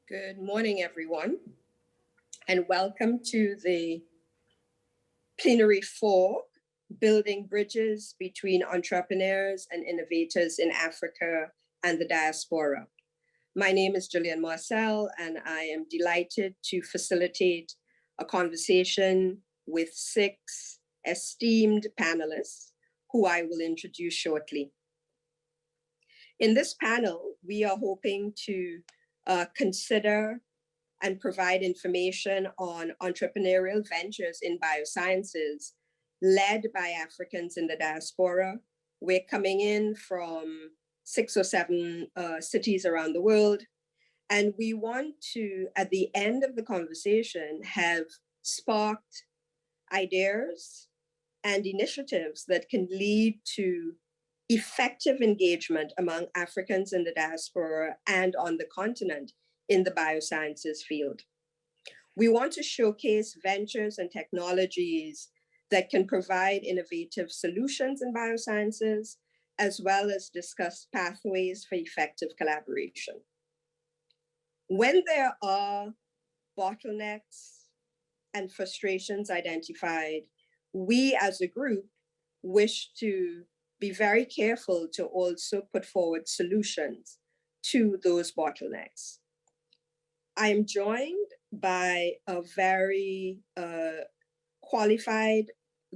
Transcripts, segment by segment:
Good morning, everyone, and welcome to the plenary for Building Bridges Between Entrepreneurs and Innovators in Africa and the Diaspora. My name is Gillian Marcelle, and I am delighted to facilitate a conversation with 6 esteemed panelists who I will introduce shortly. In this panel, we are hoping to consider and provide information on entrepreneurial ventures in biosciences led by Africans in the diaspora. We're coming in from 6 or 7 cities around the world. And we want to, at the end of the conversation, have sparked ideas and initiatives that can lead to effective engagement among Africans in the diaspora and on the continent in the biosciences field. We want to showcase ventures and technologies that can provide innovative solutions in biosciences, as well as discuss pathways for effective collaboration. When there are bottlenecks and frustrations identified, we as a group wish to be very careful to also put forward solutions to those bottlenecks. I am joined by a very qualified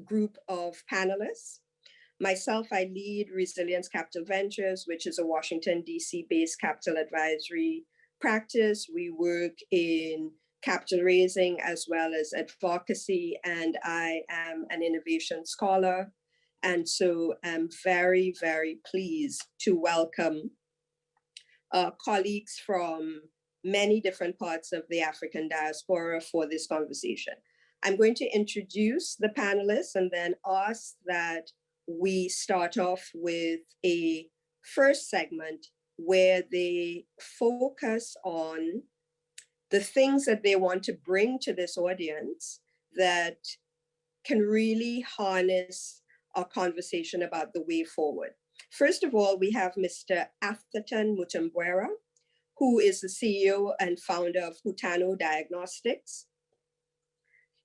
group of panelists. Myself, I lead Resilience Capital Ventures, which is a Washington, D.C. based capital advisory practice. We work in capital raising as well as advocacy, and I am an innovation scholar. And so I'm very, very pleased to welcome colleagues from many different parts of the African diaspora for this conversation. I'm going to introduce the panelists and then ask that we start off with a first segment where they focus on the things that they want to bring to this audience that can really harness our conversation about the way forward. First of all, we have Mr. Atherton Mutambwera, who is the CEO and founder of Hutano Diagnostics.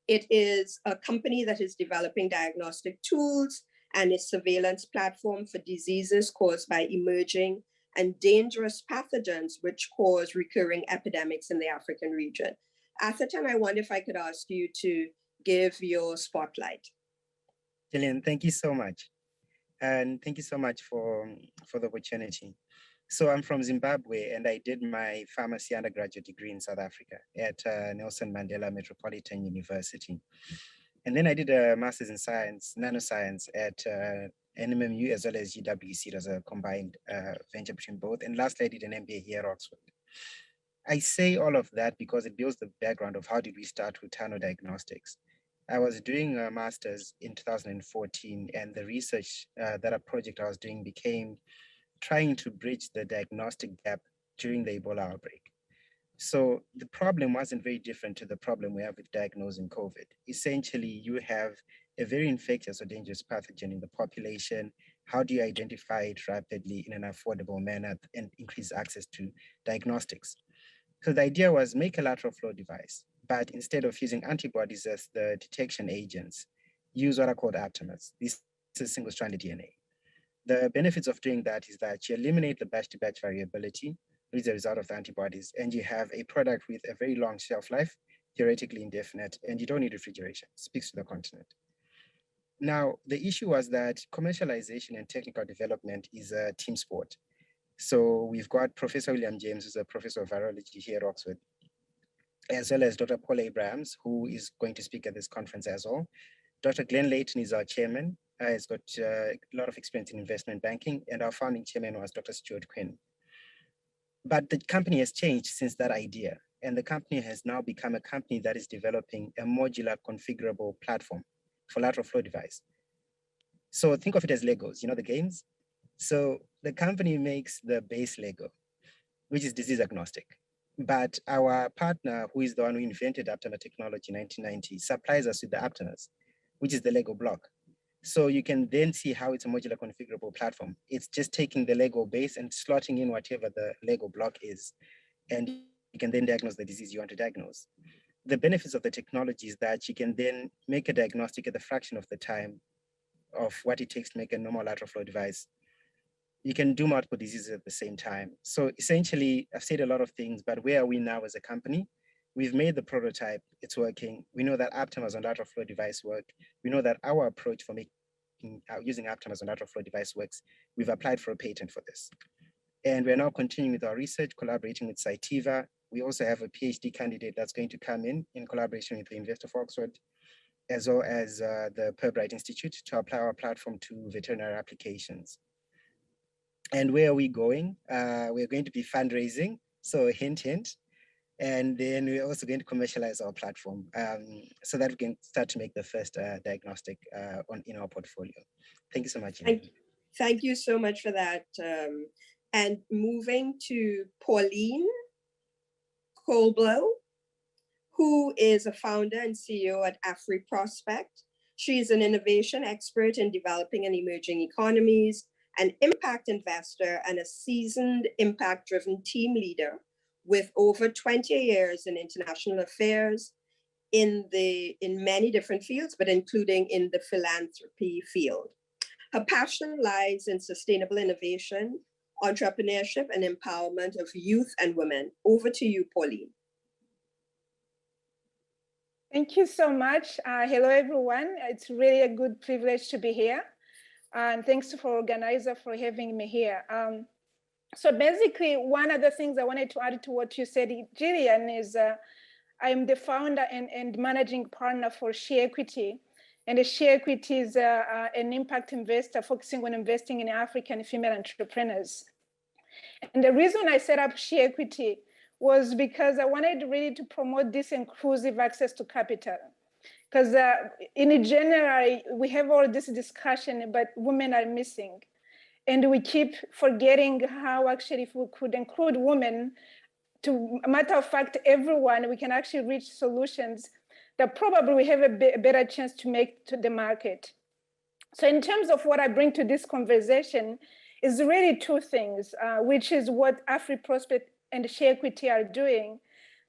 It is a company that is developing diagnostic tools and a surveillance platform for diseases caused by emerging and dangerous pathogens which cause recurring epidemics in the African region. Atherton, I wonder if I could ask you to give your spotlight. Gillian, thank you so much. And thank you so much for the opportunity. So I'm from Zimbabwe, and I did my pharmacy undergraduate degree in South Africa at Nelson Mandela Metropolitan University. And then I did a master's in science, nanoscience at NMMU as well as UWC. It was a combined venture between both. And lastly, I did an MBA here at Oxford. I say all of that because it builds the background of how did we start Hutano Diagnostics. I was doing a master's in 2014, and the research that a project I was doing became trying to bridge the diagnostic gap during the Ebola outbreak. So the problem wasn't very different to the problem we have with diagnosing COVID. Essentially, you have a very infectious or dangerous pathogen in the population. How do you identify it rapidly in an affordable manner and increase access to diagnostics? So the idea was make a lateral flow device, but instead of using antibodies as the detection agents, use what are called aptamers. This is single-stranded DNA. The benefits of doing that is that you eliminate the batch-to-batch variability, which is the result of the antibodies, and you have a product with a very long shelf life, theoretically indefinite, and you don't need refrigeration. It speaks to the continent. Now, the issue was that commercialization and technical development is a team sport. So we've got Professor William James, who's a professor of virology here at Oxford, as well as Dr. Paul Abrahams, who is going to speak at this conference as well. Dr. Glenn Layton is our chairman. He's got a lot of experience in investment banking, and our founding chairman was Dr. Stuart Quinn. But the company has changed since that idea, and the company has now become a company that is developing a modular configurable platform for lateral flow device. So think of it as Legos, you know, the games? So the company makes the base Lego, which is disease agnostic. But our partner, who is the one who invented aptamer technology in 1990, supplies us with the aptamers, which is the Lego block. So you can then see how it's a modular configurable platform. It's just taking the Lego base and slotting in whatever the Lego block is. And can then diagnose the disease you want to diagnose. The benefits of the technology is that you can then make a diagnostic at a fraction of the time of what it takes to make a normal lateral flow device. You can do multiple diseases at the same time. So essentially, I've said a lot of things, but where are we now as a company? We've made the prototype, it's working. We know that Aptamers on lateral flow device work. We know that our approach for using Aptamers on lateral flow device works. We've applied for a patent for this. And we're now continuing with our research, collaborating with Cytiva. We also have a PhD candidate that's going to come in collaboration with the University of Oxford, as well as the Pirbright Institute, to apply our platform to veterinary applications. And where are we going? We're going to be fundraising, so hint, hint. And then we're also going to commercialize our platform so that we can start to make the first diagnostic in our portfolio. Thank you so much. Thank you so much for that. And moving to Pauline Colblow, who is a founder and CEO at AfriProspect. She is an innovation expert in developing and emerging economies, an impact investor, and a seasoned impact-driven team leader with over 20 years in international affairs in many different fields, but including in the philanthropy field. Her passion lies in sustainable innovation, entrepreneurship, and empowerment of youth and women. Over to you, Pauline. Thank you so much. Hello, everyone. It's really a good privilege to be here. And thanks for organizer for having me here. So basically, one of the things I wanted to add to what you said, Gillian, is I'm the founder and managing partner for Share Equity. And Share Equity is an impact investor focusing on investing in African female entrepreneurs. And the reason I set up Share Equity was because I wanted really to promote this inclusive access to capital. Because in general, we have all this discussion, but women are missing. And we keep forgetting how actually if we could include women, to a matter of fact, everyone, we can actually reach solutions that probably we have a better chance to make to the market. So in terms of what I bring to this conversation is really two things, which is what AfriProspect and Share Equity are doing.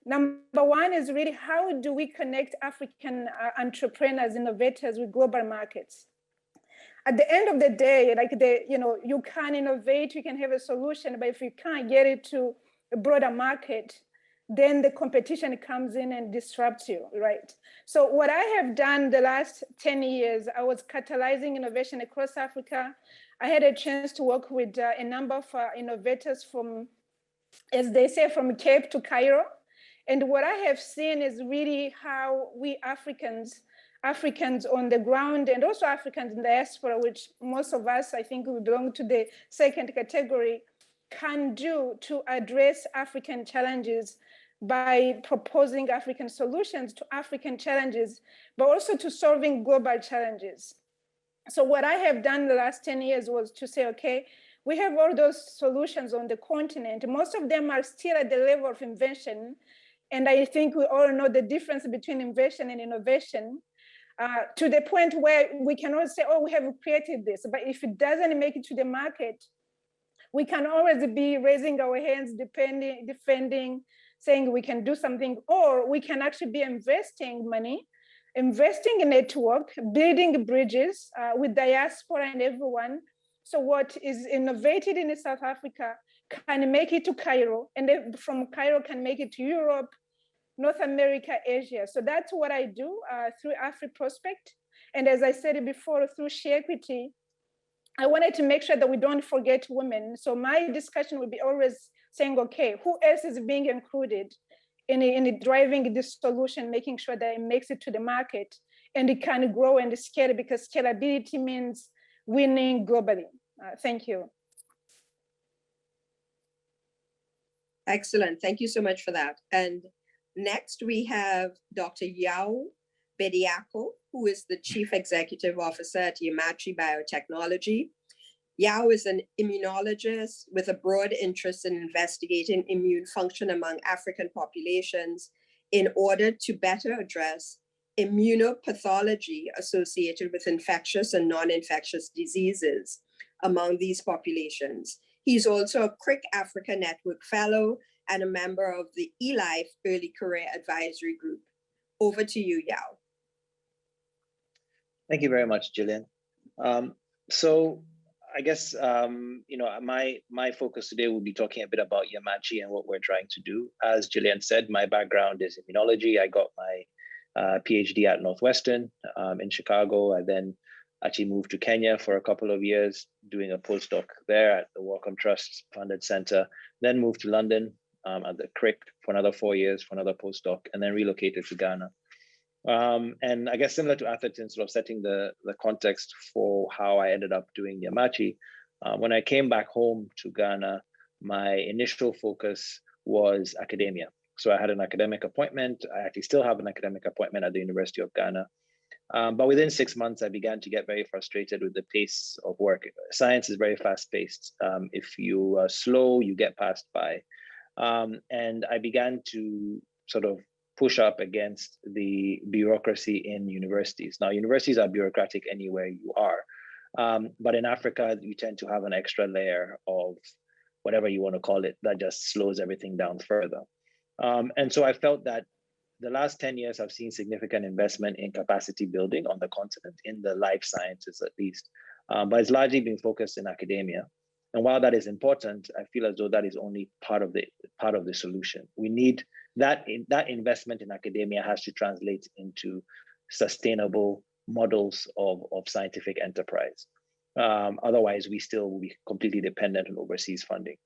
Number one is really how do we connect African entrepreneurs, innovators with global markets? At the end of the day, like you can innovate, you can have a solution, but if you can't get it to a broader market, then the competition comes in and disrupts you, right? So what I have done the last 10 years, I was catalyzing innovation across Africa. I had a chance to work with a number of innovators from, as they say, from Cape to Cairo. And what I have seen is really how we Africans on the ground and also Africans in the diaspora, which most of us, I think we belong to the second category, can do to address African challenges by proposing African solutions to African challenges, but also to solving global challenges. So what I have done the last 10 years was to say, okay, we have all those solutions on the continent. Most of them are still at the level of invention. And I think we all know the difference between invention and innovation, to the point where we can all say, oh, we have created this. But if it doesn't make it to the market, we can always be raising our hands, defending, saying we can do something, or we can actually be investing money, investing in network, building bridges with diaspora and everyone. So what is innovated in South Africa can make it to Cairo, and from Cairo can make it to Europe, North America, Asia. So that's what I do through AfriProspect. And as I said before, through Share Equity, I wanted to make sure that we don't forget women. So my discussion will be always saying, okay, who else is being included in driving this solution, making sure that it makes it to the market and it can grow and scale, because scalability means winning globally. Thank you. Excellent. Thank you so much for that. And next we have Dr. Yao Bediaco, who is the Chief Executive Officer at Umachi Biotechnology. Yao is an immunologist with a broad interest in investigating immune function among African populations in order to better address immunopathology associated with infectious and non-infectious diseases among these populations. He's also a CRIC Africa Network Fellow and a member of the eLife Early Career Advisory Group. Over to you, Yao. Thank you very much, Gillian. So I guess my focus today will be talking a bit about Umachi and what we're trying to do. As Gillian said, my background is immunology. I got my PhD at Northwestern in Chicago. I then actually moved to Kenya for a couple of years, doing a postdoc there at the Wellcome Trust funded center. Then moved to London at the Crick for another 4 years for another postdoc, and then relocated to Ghana. And I guess similar to Atherton, sort of setting the context for how I ended up doing Umachi. When I came back home to Ghana, my initial focus was academia. So I had an academic appointment. I actually still have an academic appointment at the University of Ghana. But within 6 months, I began to get very frustrated with the pace of work. Science is very fast paced. If you are slow, you get passed by. And I began to sort of push up against the bureaucracy in universities. Now, universities are bureaucratic anywhere you are. But in Africa, you tend to have an extra layer of whatever you want to call it that just slows everything down further. And so I felt that the last 10 years have seen significant investment in capacity building on the continent, in the life sciences at least, but it's largely been focused in academia. And while that is important, I feel as though that is only part of the solution. We need that investment in academia has to translate into sustainable models of scientific enterprise. Otherwise, we still will be completely dependent on overseas funding.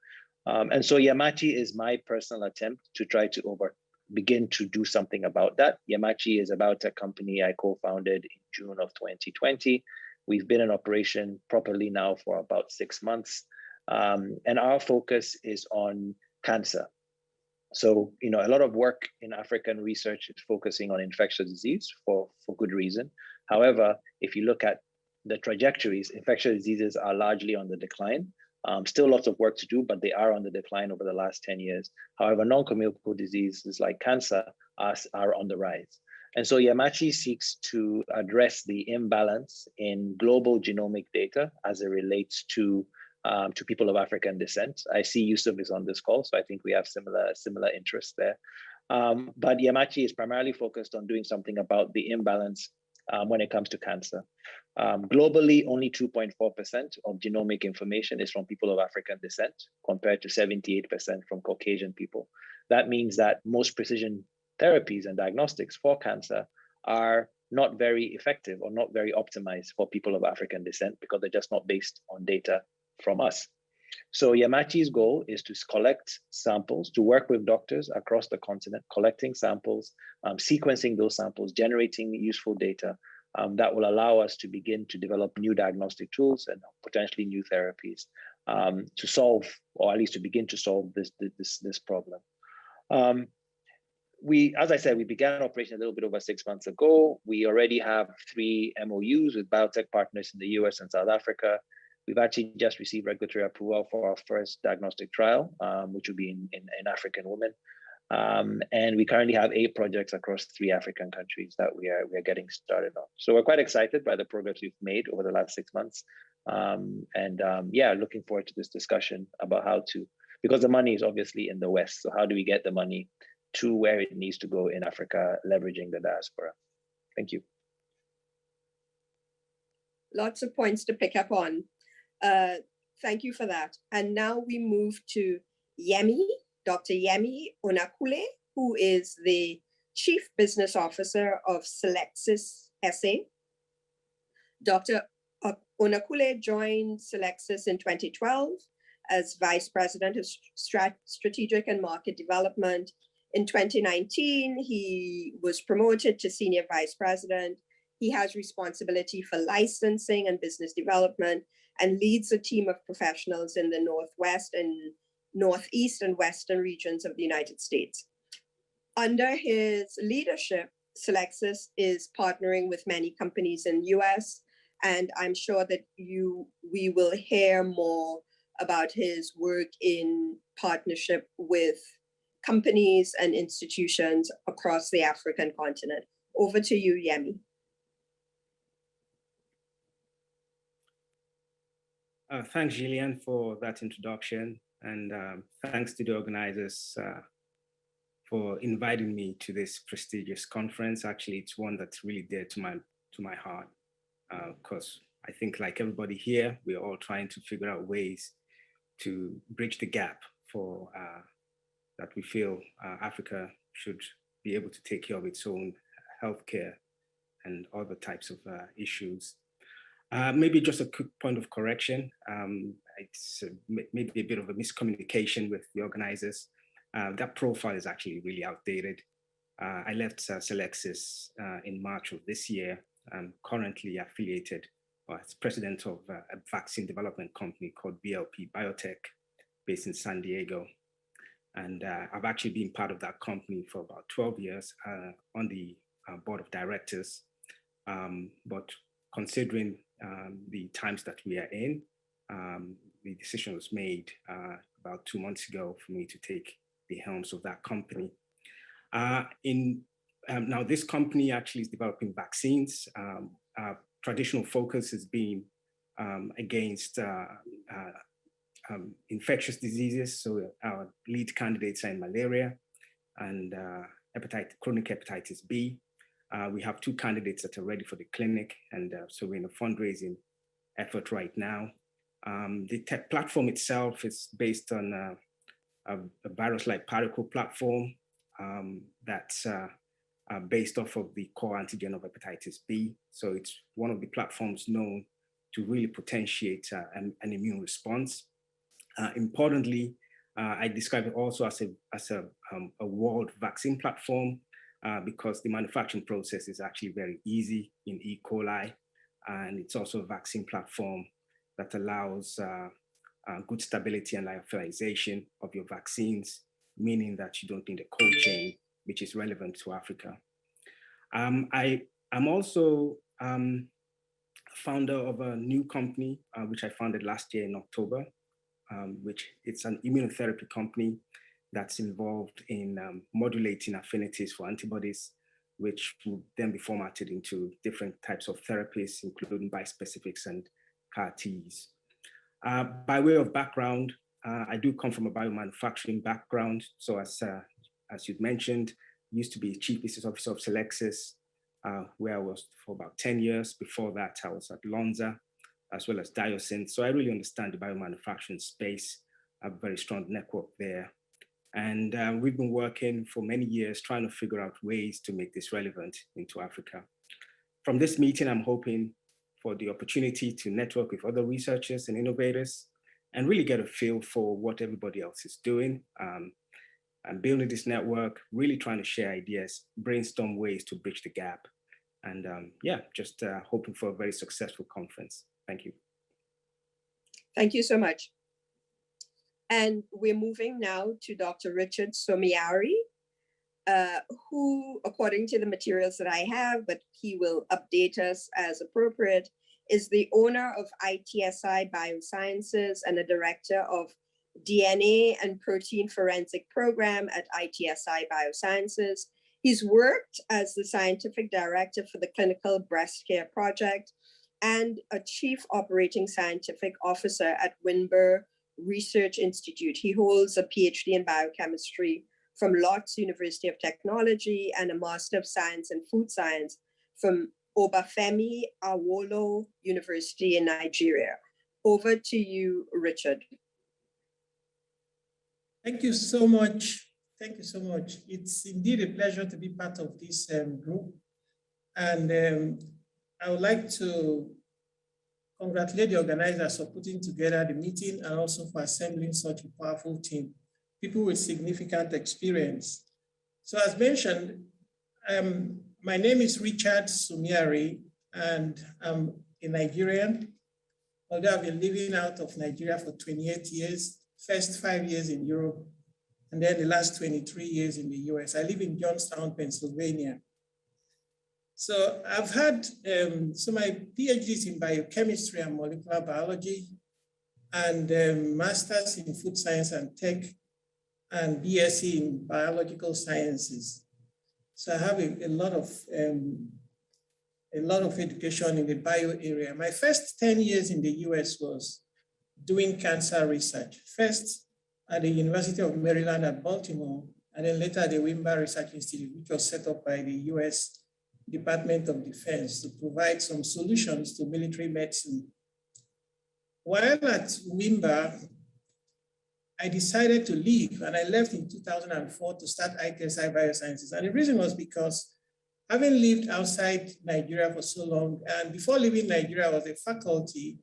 And so Umachi is my personal attempt to try to begin to do something about that. Umachi is about a company I co-founded in June of 2020. We've been in operation properly now for about 6 months. And our focus is on cancer. So, a lot of work in African research is focusing on infectious disease for good reason. However, if you look at the trajectories, infectious diseases are largely on the decline. Still lots of work to do, but they are on the decline over the last 10 years. However, non-communicable diseases like cancer are on the rise. And so Umachi seeks to address the imbalance in global genomic data as it relates to people of African descent. I see Yusuf is on this call, so I think we have similar interests there. But Umachi is primarily focused on doing something about the imbalance when it comes to cancer. Globally, only 2.4% of genomic information is from people of African descent, compared to 78% from Caucasian people. That means that most precision therapies and diagnostics for cancer are not very effective or not very optimized for people of African descent because they're just not based on data from us. So Umachi's goal is to collect samples, to work with doctors across the continent, collecting samples, sequencing those samples, generating useful data that will allow us to begin to develop new diagnostic tools and potentially new therapies to solve, or at least to begin to solve this problem. As I said, we began operation a little bit over 6 months ago. We already have 3 MOUs with biotech partners in the US and South Africa. We've actually just received regulatory approval for our first diagnostic trial, which will be in African women. And we currently have 8 projects across 3 African countries that we are getting started on. So we're quite excited by the progress we've made over the last 6 months. Looking forward to this discussion about how to, because the money is obviously in the West. So how do we get the money to where it needs to go in Africa, leveraging the diaspora? Thank you. Lots of points to pick up on. Thank you for that. And now we move to Yemi, Dr. Yemi Onakule, who is the Chief Business Officer of Selexis SA. Dr. Onakule joined Selexis in 2012 as Vice President of Strategic and Market Development. In 2019, he was promoted to Senior Vice President. He has responsibility for licensing and business development and leads a team of professionals in the Northwest and Northeast and Western regions of the United States. Under his leadership, Selexis is partnering with many companies in the US, and I'm sure that we will hear more about his work in partnership with companies and institutions across the African continent. Over to you, Yemi. Thanks, Gillian, for that introduction. And thanks to the organizers for inviting me to this prestigious conference. Actually, it's one that's really dear to my heart, because I think, like everybody here, we're all trying to figure out ways to bridge the gap for that we feel Africa should be able to take care of its own healthcare and other types of issues. Maybe just a quick point of correction. It's maybe a bit of a miscommunication with the organizers. That profile is actually really outdated. I left Selexis in March of this year. I'm currently affiliated as president of a vaccine development company called BLP Biotech, based in San Diego. And I've actually been part of that company for about 12 years on the board of directors. But considering the times that we are in, the decision was made about 2 months ago for me to take the helms of that company. Now, this company actually is developing vaccines. Our traditional focus has been against infectious diseases. So our lead candidates are in malaria and chronic hepatitis B. We have 2 candidates that are ready for the clinic. And so we're in a fundraising effort right now. The tech platform itself is based on a virus-like particle platform that's based off of the core antigen of hepatitis B. So it's one of the platforms known to really potentiate an immune response. Importantly, I describe it also as a world vaccine platform because the manufacturing process is actually very easy in E. coli. And it's also a vaccine platform that allows good stability and lyophilization of your vaccines, meaning that you don't need a cold chain, which is relevant to Africa. I'm also founder of a new company, which I founded last year in October, which it's an immunotherapy company that's involved in modulating affinities for antibodies, which will then be formatted into different types of therapies, including bispecifics and CAR-Ts. By way of background, I do come from a biomanufacturing background. So as you'd mentioned, used to be Chief Business Officer of Selexis, where I was for about 10 years. Before that, I was at Lonza, as well as Diosynth. So I really understand the biomanufacturing space. I have a very strong network there. And we've been working for many years trying to figure out ways to make this relevant into Africa. From this meeting, I'm hoping for the opportunity to network with other researchers and innovators and really get a feel for what everybody else is doing. I'm building this network, really trying to share ideas, brainstorm ways to bridge the gap. And yeah, just hoping for a very successful conference. Thank you. Thank you so much. And we're moving now to Dr. Richard Somiari, who, according to the materials that I have, but he will update us as appropriate, is the owner of ITSI Biosciences and a director of DNA and Protein Forensic Program at ITSI Biosciences. He's worked as the scientific director for the Clinical Breast Care Project and a chief operating scientific officer at Winburn Research Institute. He holds a PhD in biochemistry from Lotz University of Technology and a Master of Science in Food Science from Obafemi Awolowo University in Nigeria. Over to you, Richard. Thank you so much. Thank you so much. It's indeed a pleasure to be part of this group. And I would like to congratulate the organizers for putting together the meeting and also for assembling such a powerful team, people with significant experience. So as mentioned, my name is Richard Somiari, and I'm a Nigerian, although I've been living out of Nigeria for 28 years, first 5 years in Europe, and then the last 23 years in the US. I live in Johnstown, Pennsylvania. So I've had, so my PhD is in biochemistry and molecular biology, and master's in food science and tech, and BSc in biological sciences. So I have a lot of education in the bio area. My first 10 years in the US was doing cancer research. First at the University of Maryland at Baltimore, and then later the Wimber Research Institute, which was set up by the US Department of Defense to provide some solutions to military medicine. While at Wimber, I decided to leave, and I left in 2004 to start ITSI Biosciences. And the reason was because having lived outside Nigeria for so long, and before leaving Nigeria, I was a faculty,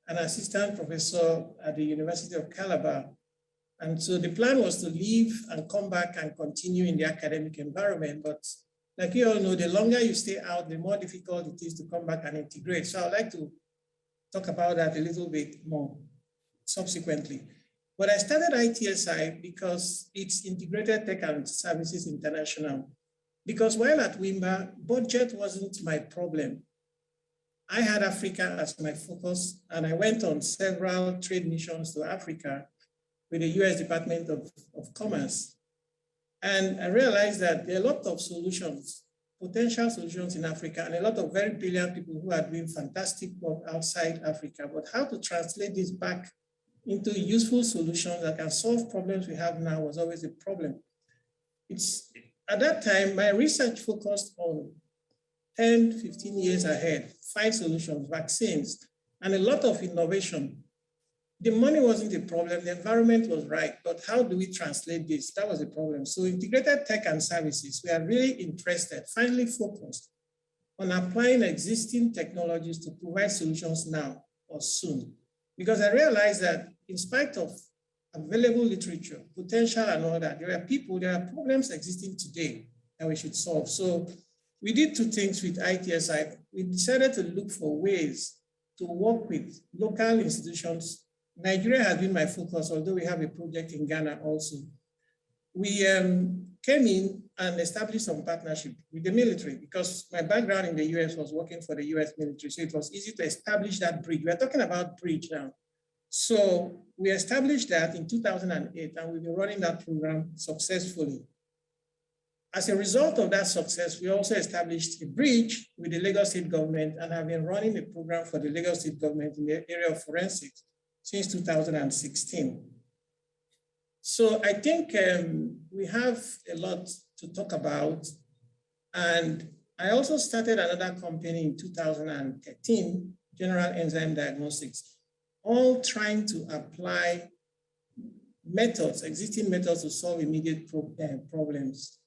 an assistant professor at the University of Calabar. And so the plan was to leave and come back and continue in the academic environment. But like you all know, the longer you stay out, the more difficult it is to come back and integrate. So I'd like to talk about that a little bit more subsequently. But I started ITSI because it's Integrated Tech and Services International. Because while at Wimber, budget wasn't my problem. I had Africa as my focus, and I went on several trade missions to Africa with the US Department of Commerce. And I realized that there are a lot of solutions, potential solutions in Africa, and a lot of very brilliant people who are doing fantastic work outside Africa. But how to translate this back into useful solutions that can solve problems we have now was always a problem. At that time, my research focused on 10, 15 years ahead, 5 solutions, vaccines, and a lot of innovation. The money wasn't the problem, the environment was right, but how do we translate this? That was the problem. So Integrated Tech and Services, we are really interested, finally focused on applying existing technologies to provide solutions now or soon. Because I realized that in spite of available literature, potential and all that, there are problems existing today that we should solve. So we did 2 things with ITSI. We decided to look for ways to work with local institutions. Nigeria has been my focus, although we have a project in Ghana also. We came in and established some partnership with the military because my background in the US was working for the US military, so it was easy to establish that bridge. We're talking about bridge now. So we established that in 2008, and we've been running that program successfully. As a result of that success, we also established a bridge with the Lagos State government and have been running a program for the Lagos State government in the area of forensics since 2016. So I think we have a lot to talk about. And I also started another company in 2013, General Enzyme Diagnostics, all trying to apply methods, existing methods to solve immediate problems.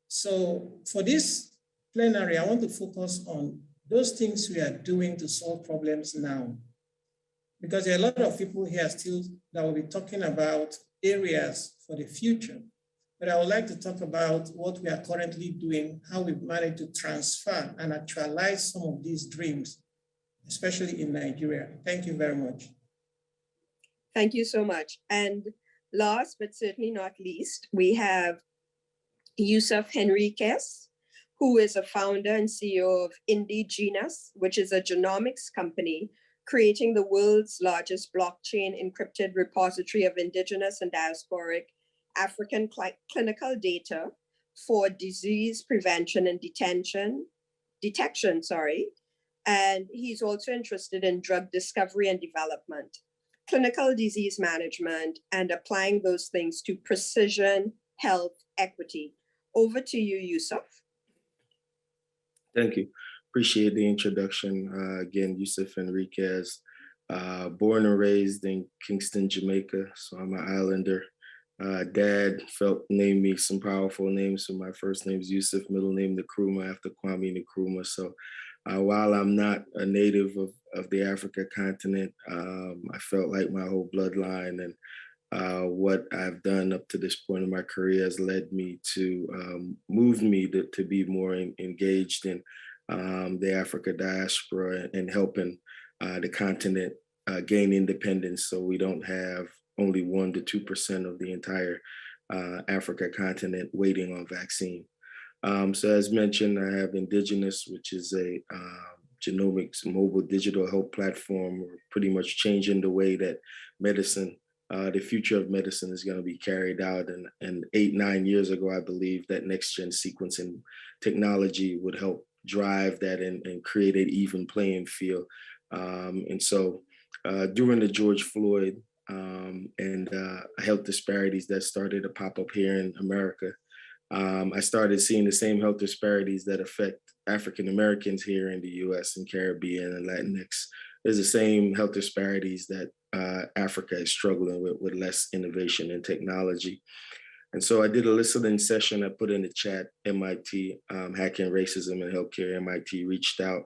So for this plenary, I want to focus on those things we are doing to solve problems now. Because there are a lot of people here still that will be talking about areas for the future. But I would like to talk about what we are currently doing, how we've managed to transfer and actualize some of these dreams, especially in Nigeria. Thank you very much. Thank you so much. And last but certainly not least, we have Yusuf Henriquez, who is a founder and CEO of Indigenous, which is a genomics company creating the world's largest blockchain encrypted repository of indigenous and diasporic African clinical data for disease prevention and detection. And he's also interested in drug discovery and development, clinical disease management, and applying those things to precision health equity. Over to you, Yusuf. Thank you. Appreciate the introduction. Again, Yusuf Henriquez, born and raised in Kingston, Jamaica. So I'm an islander. Dad named me some powerful names. So my first name is Yusuf, middle name Nkrumah, after Kwame Nkrumah. So while I'm not a native of the Africa continent, I felt like my whole bloodline and what I've done up to this point in my career has led me to, moved me to be more engaged in the Africa diaspora and helping the continent gain independence, so we don't have only 1% to 2% of the entire Africa continent waiting on vaccine. So as mentioned, I have Indigenous, which is a genomics mobile digital health platform. We're pretty much changing the way that medicine, the future of medicine is going to be carried out. And 8-9 years ago, I believe that next-gen sequencing technology would help drive that and create an even playing field. And so during the George Floyd and health disparities that started to pop up here in America. I started seeing the same health disparities that affect African Americans here in the US and Caribbean and Latinx. There's the same health disparities that Africa is struggling with less innovation and technology. And so I did a listening session. I put in the chat, MIT, Hacking Racism in Healthcare. MIT reached out.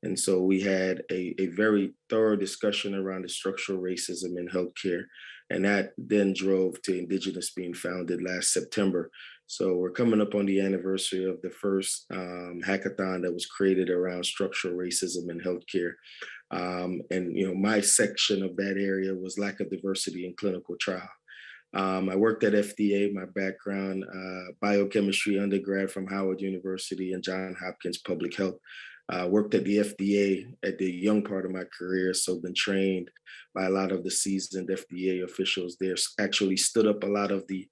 And so we had a very thorough discussion around the structural racism in healthcare. And that then drove to Indigenous being founded last September. So we're coming up on the anniversary of the first hackathon that was created around structural racism in healthcare. And my section of that area was lack of diversity in clinical trial. I worked at FDA, my background, biochemistry undergrad from Howard University and Johns Hopkins Public Health. Worked at the FDA at the young part of my career, so been trained by a lot of the seasoned FDA officials there. Actually stood up a lot of the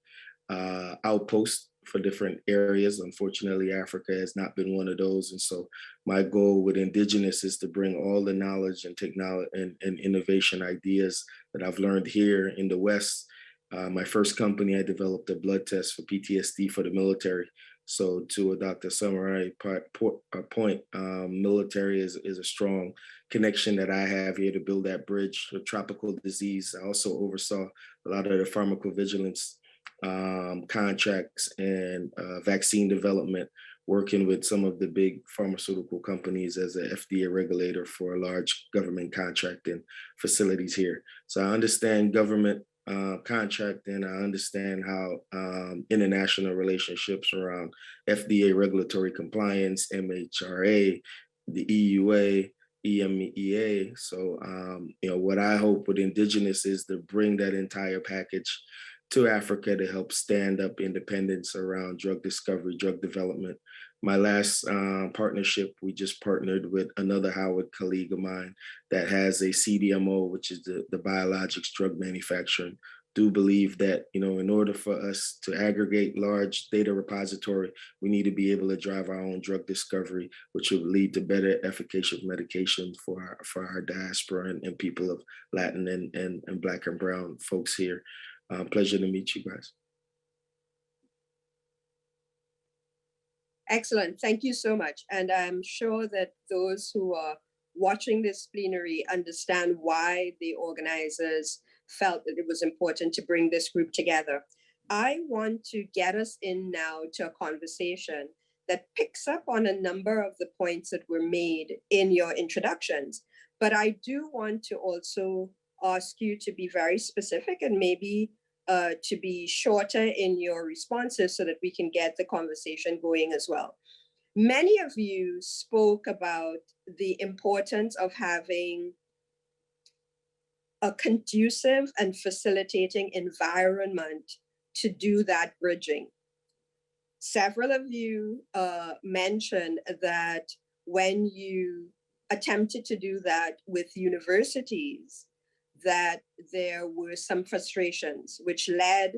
outposts for different areas. Unfortunately, Africa has not been one of those. And so my goal with Indigenous is to bring all the knowledge and technology and innovation ideas that I've learned here in the West. My first company, I developed a blood test for PTSD for the military. So to Dr. Samarai point, military is a strong connection that I have here to build that bridge for tropical disease. I also oversaw a lot of the pharmacovigilance contracts and vaccine development, working with some of the big pharmaceutical companies as an FDA regulator for a large government contracting facilities here. So I understand government contracting. I understand how international relationships around FDA regulatory compliance, MHRA, the EUA, EMEA. So, what I hope with Indigenous is to bring that entire package to Africa to help stand up independence around drug discovery, drug development. My last partnership, we just partnered with another Howard colleague of mine that has a CDMO, which is the biologics drug manufacturing. Do believe that, in order for us to aggregate large data repository, we need to be able to drive our own drug discovery, which will lead to better efficacious medication for our diaspora and people of Latin and Black and Brown folks here. Pleasure to meet you guys. Excellent. Thank you so much. And I'm sure that those who are watching this plenary understand why the organizers felt that it was important to bring this group together. I want to get us in now to a conversation that picks up on a number of the points that were made in your introductions. But I do want to also ask you to be very specific and maybe to be shorter in your responses so that we can get the conversation going as well. Many of you spoke about the importance of having a conducive and facilitating environment to do that bridging. Several of you mentioned that when you attempted to do that with universities, that there were some frustrations which led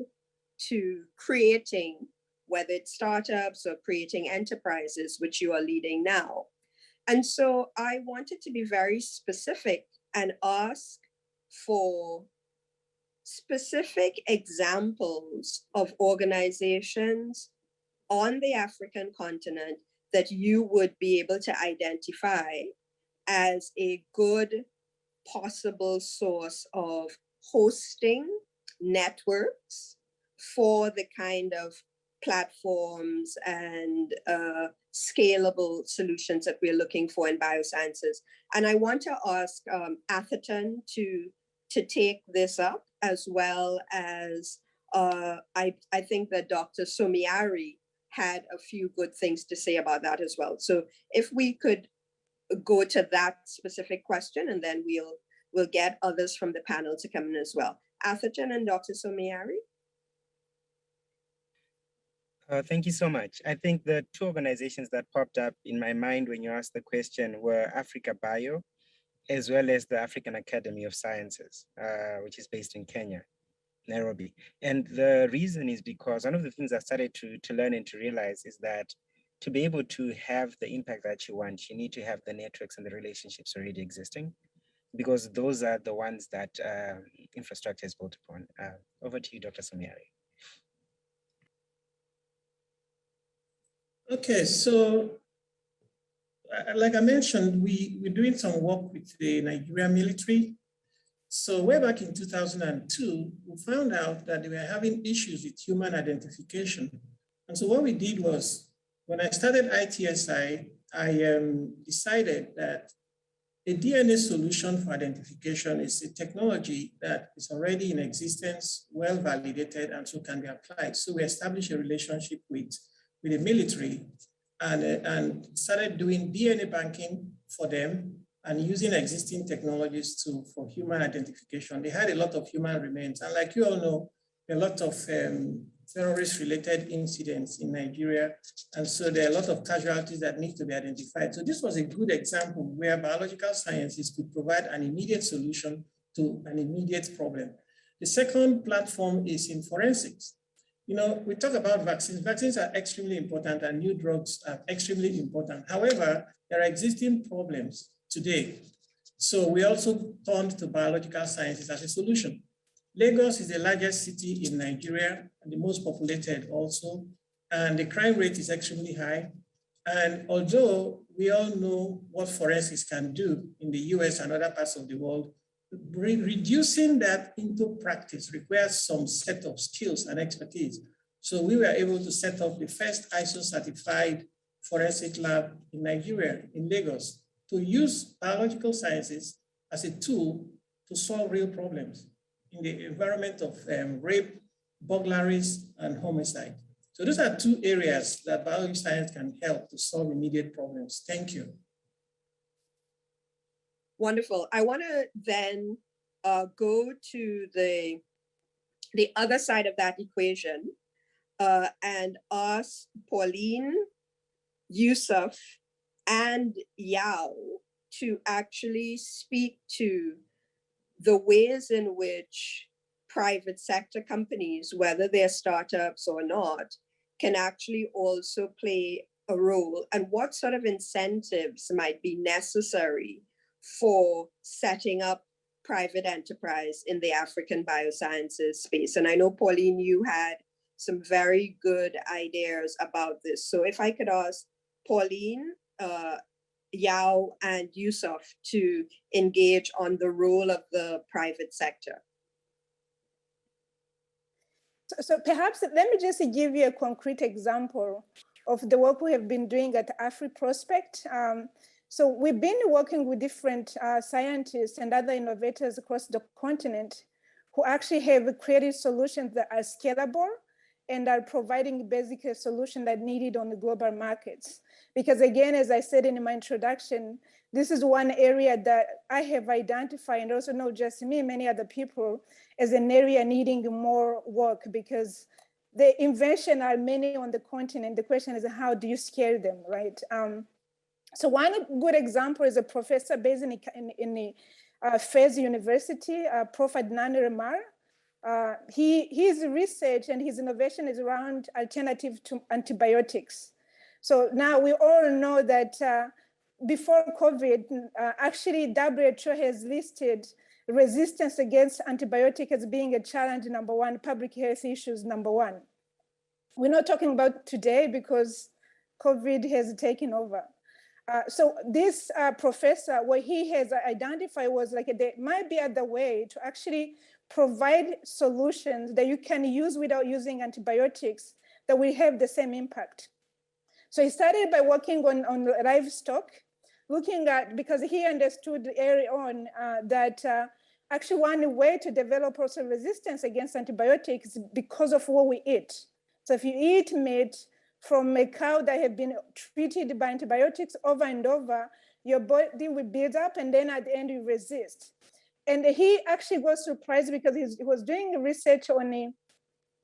to creating, whether it's startups or creating enterprises, which you are leading now. And so I wanted to be very specific and ask for specific examples of organizations on the African continent that you would be able to identify as a good possible source of hosting networks for the kind of platforms and scalable solutions that we're looking for in biosciences. And I want to ask Atherton to take this up, as well as I think that Dr. Somiari had a few good things to say about that as well. So if we could go to that specific question, and then we'll get others from the panel to come in as well. Atherton and Dr. Somiari. Thank you so much. I think the two organizations that popped up in my mind when you asked the question were Africa Bio, as well as the African Academy of Sciences, which is based in Kenya, Nairobi. And the reason is because one of the things I started to learn and to realize is that to be able to have the impact that you want, you need to have the networks and the relationships already existing. because those are the ones that infrastructure is built upon. Over to you, Dr. Somiari. Okay, so like I mentioned, we're doing some work with the Nigerian military. So way back in 2002, we found out that they were having issues with human identification. And so what we did was, when I started ITSI, I decided that a DNA solution for identification is a technology that is already in existence, well validated, and so can be applied. So we established a relationship with the military and started doing DNA banking for them and using existing technologies for human identification. They had a lot of human remains. And like you all know, a lot of terrorist-related incidents in Nigeria. And so there are a lot of casualties that need to be identified. So this was a good example where biological sciences could provide an immediate solution to an immediate problem. The second platform is in forensics. You know, we talk about vaccines. Vaccines are extremely important and new drugs are extremely important. However, there are existing problems today. So we also turned to biological sciences as a solution. Lagos is the largest city in Nigeria and the most populated also, and the crime rate is extremely high. And although we all know what forensics can do in the US and other parts of the world, reducing that into practice requires some set of skills and expertise. So we were able to set up the first ISO certified forensic lab in Nigeria, in Lagos, to use biological sciences as a tool to solve real problems in the environment of rape, burglaries, and homicide. So those are two areas that biology science can help to solve immediate problems. Thank you. Wonderful. I want to then go to the other side of that equation and ask Pauline, Yusuf, and Yao to actually speak to the ways in which private sector companies, whether they're startups or not, can actually also play a role, and what sort of incentives might be necessary for setting up private enterprise in the African biosciences space. And I know, Pauline, you had some very good ideas about this. So if I could ask Pauline, Yao, and Yusuf to engage on the role of the private sector. So perhaps let me just give you a concrete example of the work we have been doing at AfriProspect. So we've been working with different scientists and other innovators across the continent who actually have created solutions that are scalable and are providing basic solutions that are needed on the global markets. Because again, as I said in my introduction, this is one area that I have identified, and also not just me, many other people, as an area needing more work, because the inventions are many on the continent. The question is, how do you scale them, right? So one good example is a professor based in Fez University, Prof Gillian Marcelle. His research and his innovation is around alternative to antibiotics. So now we all know that before COVID, actually WHO has listed resistance against antibiotics as being a challenge number one, public health issues number one. We're not talking about today because COVID has taken over. So this professor, what he has identified was like there might be other way to actually provide solutions that you can use without using antibiotics that will have the same impact. So he started by working on livestock, looking at, because he understood early on that actually one way to develop also resistance against antibiotics is because of what we eat. So if you eat meat from a cow that have been treated by antibiotics over and over, your body will build up and then at the end you resist. And he actually was surprised because he was doing research on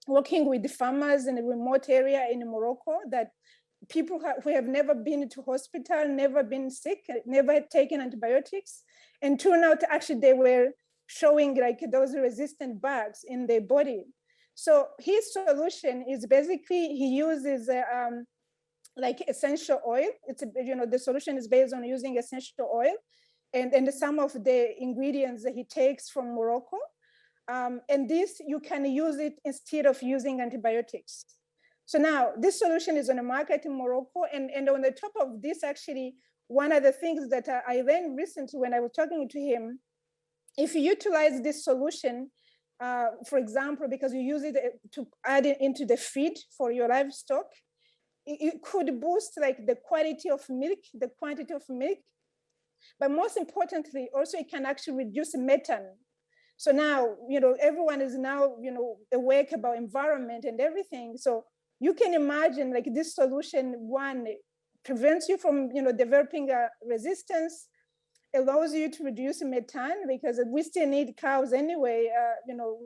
working with the farmers in a remote area in Morocco, that people who have never been to hospital, never been sick, never taken antibiotics, and turned out actually they were showing like those resistant bugs in their body. So his solution is basically he uses like essential oil. It's the solution is based on using essential oil, and some of the ingredients that he takes from Morocco. And this, you can use it instead of using antibiotics. So now this solution is on the market in Morocco. And on the top of this, actually, one of the things that I learned recently when I was talking to him, if you utilize this solution, for example, because you use it to add it into the feed for your livestock, it could boost like the quality of milk, the quantity of milk, but most importantly, also it can actually reduce methane. So now, everyone is now, awake about environment and everything. So you can imagine like this solution, one, prevents you from, developing a resistance, allows you to reduce methane because we still need cows anyway,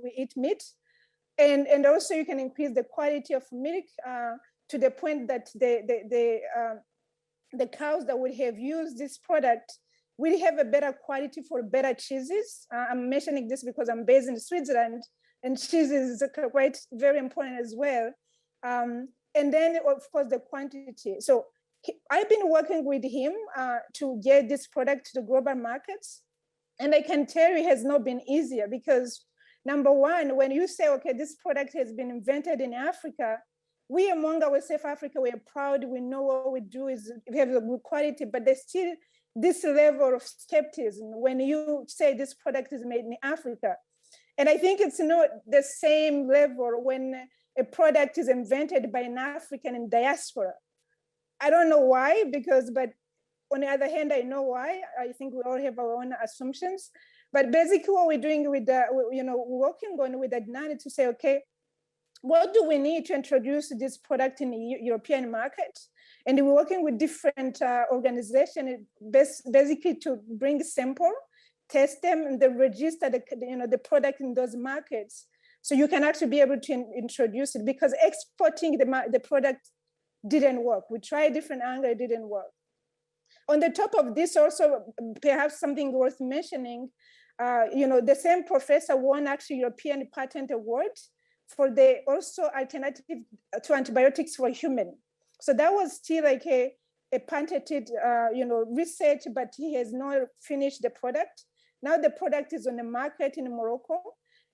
we eat meat. And also you can increase the quality of milk to the point that the cows that would have used this product will have a better quality for better cheeses. I'm mentioning this because I'm based in Switzerland, and cheese is quite very important as well. And then, of course, the quantity. So I've been working with him to get this product to the global markets. And I can tell you it has not been easier because, number one, when you say, okay, this product has been invented in Africa, we among ourselves, Africa, we're proud, we know what we do is we have a good quality, but there's still this level of skepticism when you say this product is made in Africa. And I think it's not the same level when a product is invented by an African in diaspora. I don't know why, but on the other hand, I know why. I think we all have our own assumptions. But basically what we're doing with, working on with Adnan to say, okay, what do we need to introduce this product in the European market? And we're working with different organizations, basically to bring sample, test them, and then register the product in those markets. So you can actually be able to introduce it because exporting the product didn't work. We tried different angles, it didn't work. On the top of this also, perhaps something worth mentioning, the same professor won actually European Patent Award for the also alternative to antibiotics for human. So that was still like a patented, research, but he has not finished the product. Now the product is on the market in Morocco.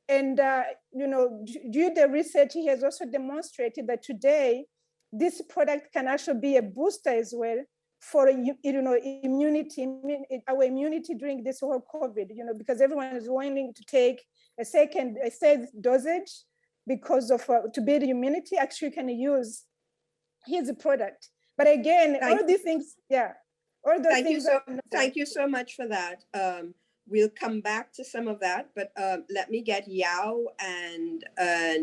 And, due to the research, he has also demonstrated that today, this product can actually be a booster as well for, immunity, our immunity during this whole COVID, because everyone is wanting to take a third dosage because of, to build immunity, actually can use his product. But again, all these things, all those things. Thank you so much for that. We'll come back to some of that, but let me get Yao and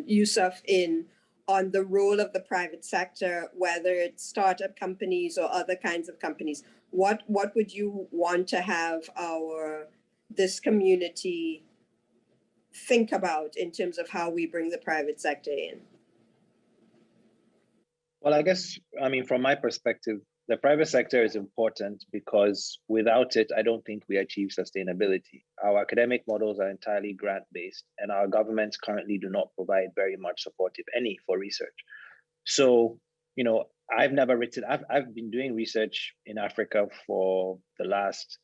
Yusuf in on the role of the private sector, whether it's startup companies or other kinds of companies. What would you want to have this community think about in terms of how we bring the private sector in? Well, I guess, from my perspective, the private sector is important because without it, I don't think we achieve sustainability. Our academic models are entirely grant-based, and our governments currently do not provide very much support, if any, for research. So, I've been doing research in Africa for the last,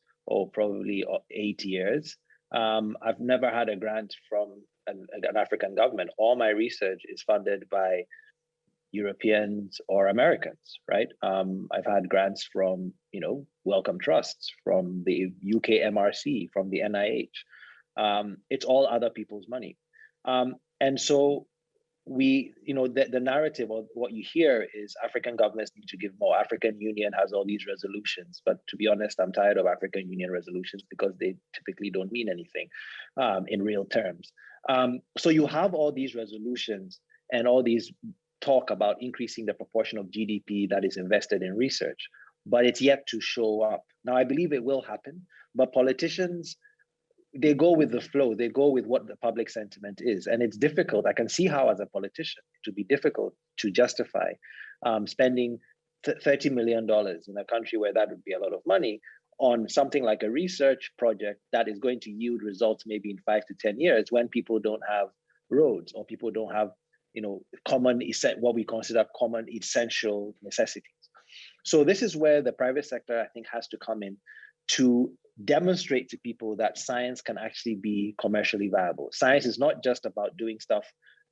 probably 8 years. I've never had a grant from an African government. All my research is funded by Europeans or Americans, right? I've had grants from, Wellcome Trusts, from the UK MRC, from the NIH. It's all other people's money. And so the narrative of what you hear is African governments need to give more. African Union has all these resolutions, but to be honest, I'm tired of African Union resolutions because they typically don't mean anything in real terms. So you have all these resolutions and all these talk about increasing the proportion of GDP that is invested in research, but it's yet to show up. Now, I believe it will happen, but politicians, they go with the flow. They go with what the public sentiment is. And it's difficult. I can see how, as a politician, it would be difficult to justify spending $30 million in a country where that would be a lot of money on something like a research project that is going to yield results maybe in 5 to 10 years when people don't have roads or people don't have what we consider common essential necessities. So this is where the private sector, I think, has to come in to demonstrate to people that science can actually be commercially viable. Science is not just about doing stuff,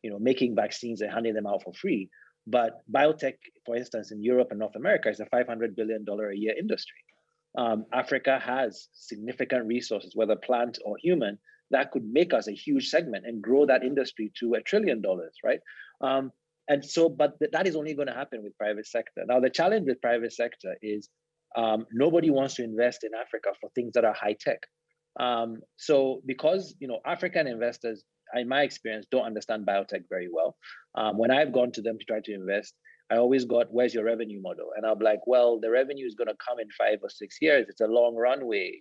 making vaccines and handing them out for free, but biotech, for instance, in Europe and North America is a $500 billion a year industry. Africa has significant resources, whether plant or human, that could make us a huge segment and grow that industry to $1 trillion, right? And so, but that is only going to happen with private sector. Now, the challenge with private sector is nobody wants to invest in Africa for things that are high tech. So because, African investors, in my experience, don't understand biotech very well. When I've gone to them to try to invest, I always got, where's your revenue model? And I'm like, well, the revenue is going to come in 5 or 6 years. It's a long runway.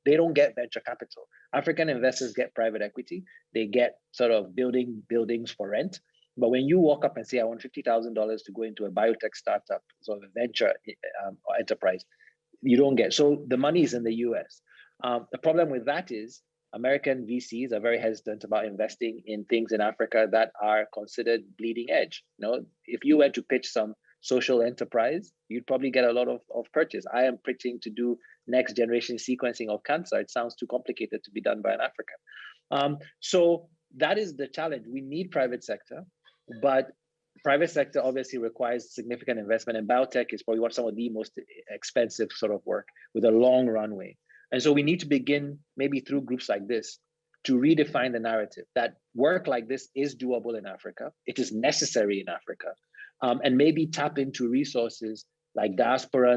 They don't get venture capital. African investors get private equity. They get sort of buildings for rent. But when you walk up and say, I want $50,000 to go into a biotech startup, sort of a venture enterprise, you don't get. So the money is in the US. The problem with that is American VCs are very hesitant about investing in things in Africa that are considered bleeding edge. If you were to pitch some social enterprise, you'd probably get a lot of purchase. I am pitching to do next generation sequencing of cancer. It sounds too complicated to be done by an African. So that is the challenge. We need private sector, but private sector obviously requires significant investment, and biotech is probably some of the most expensive sort of work with a long runway. And so we need to begin, maybe through groups like this, to redefine the narrative that work like this is doable in Africa. It is necessary in Africa. And maybe tap into resources like diaspora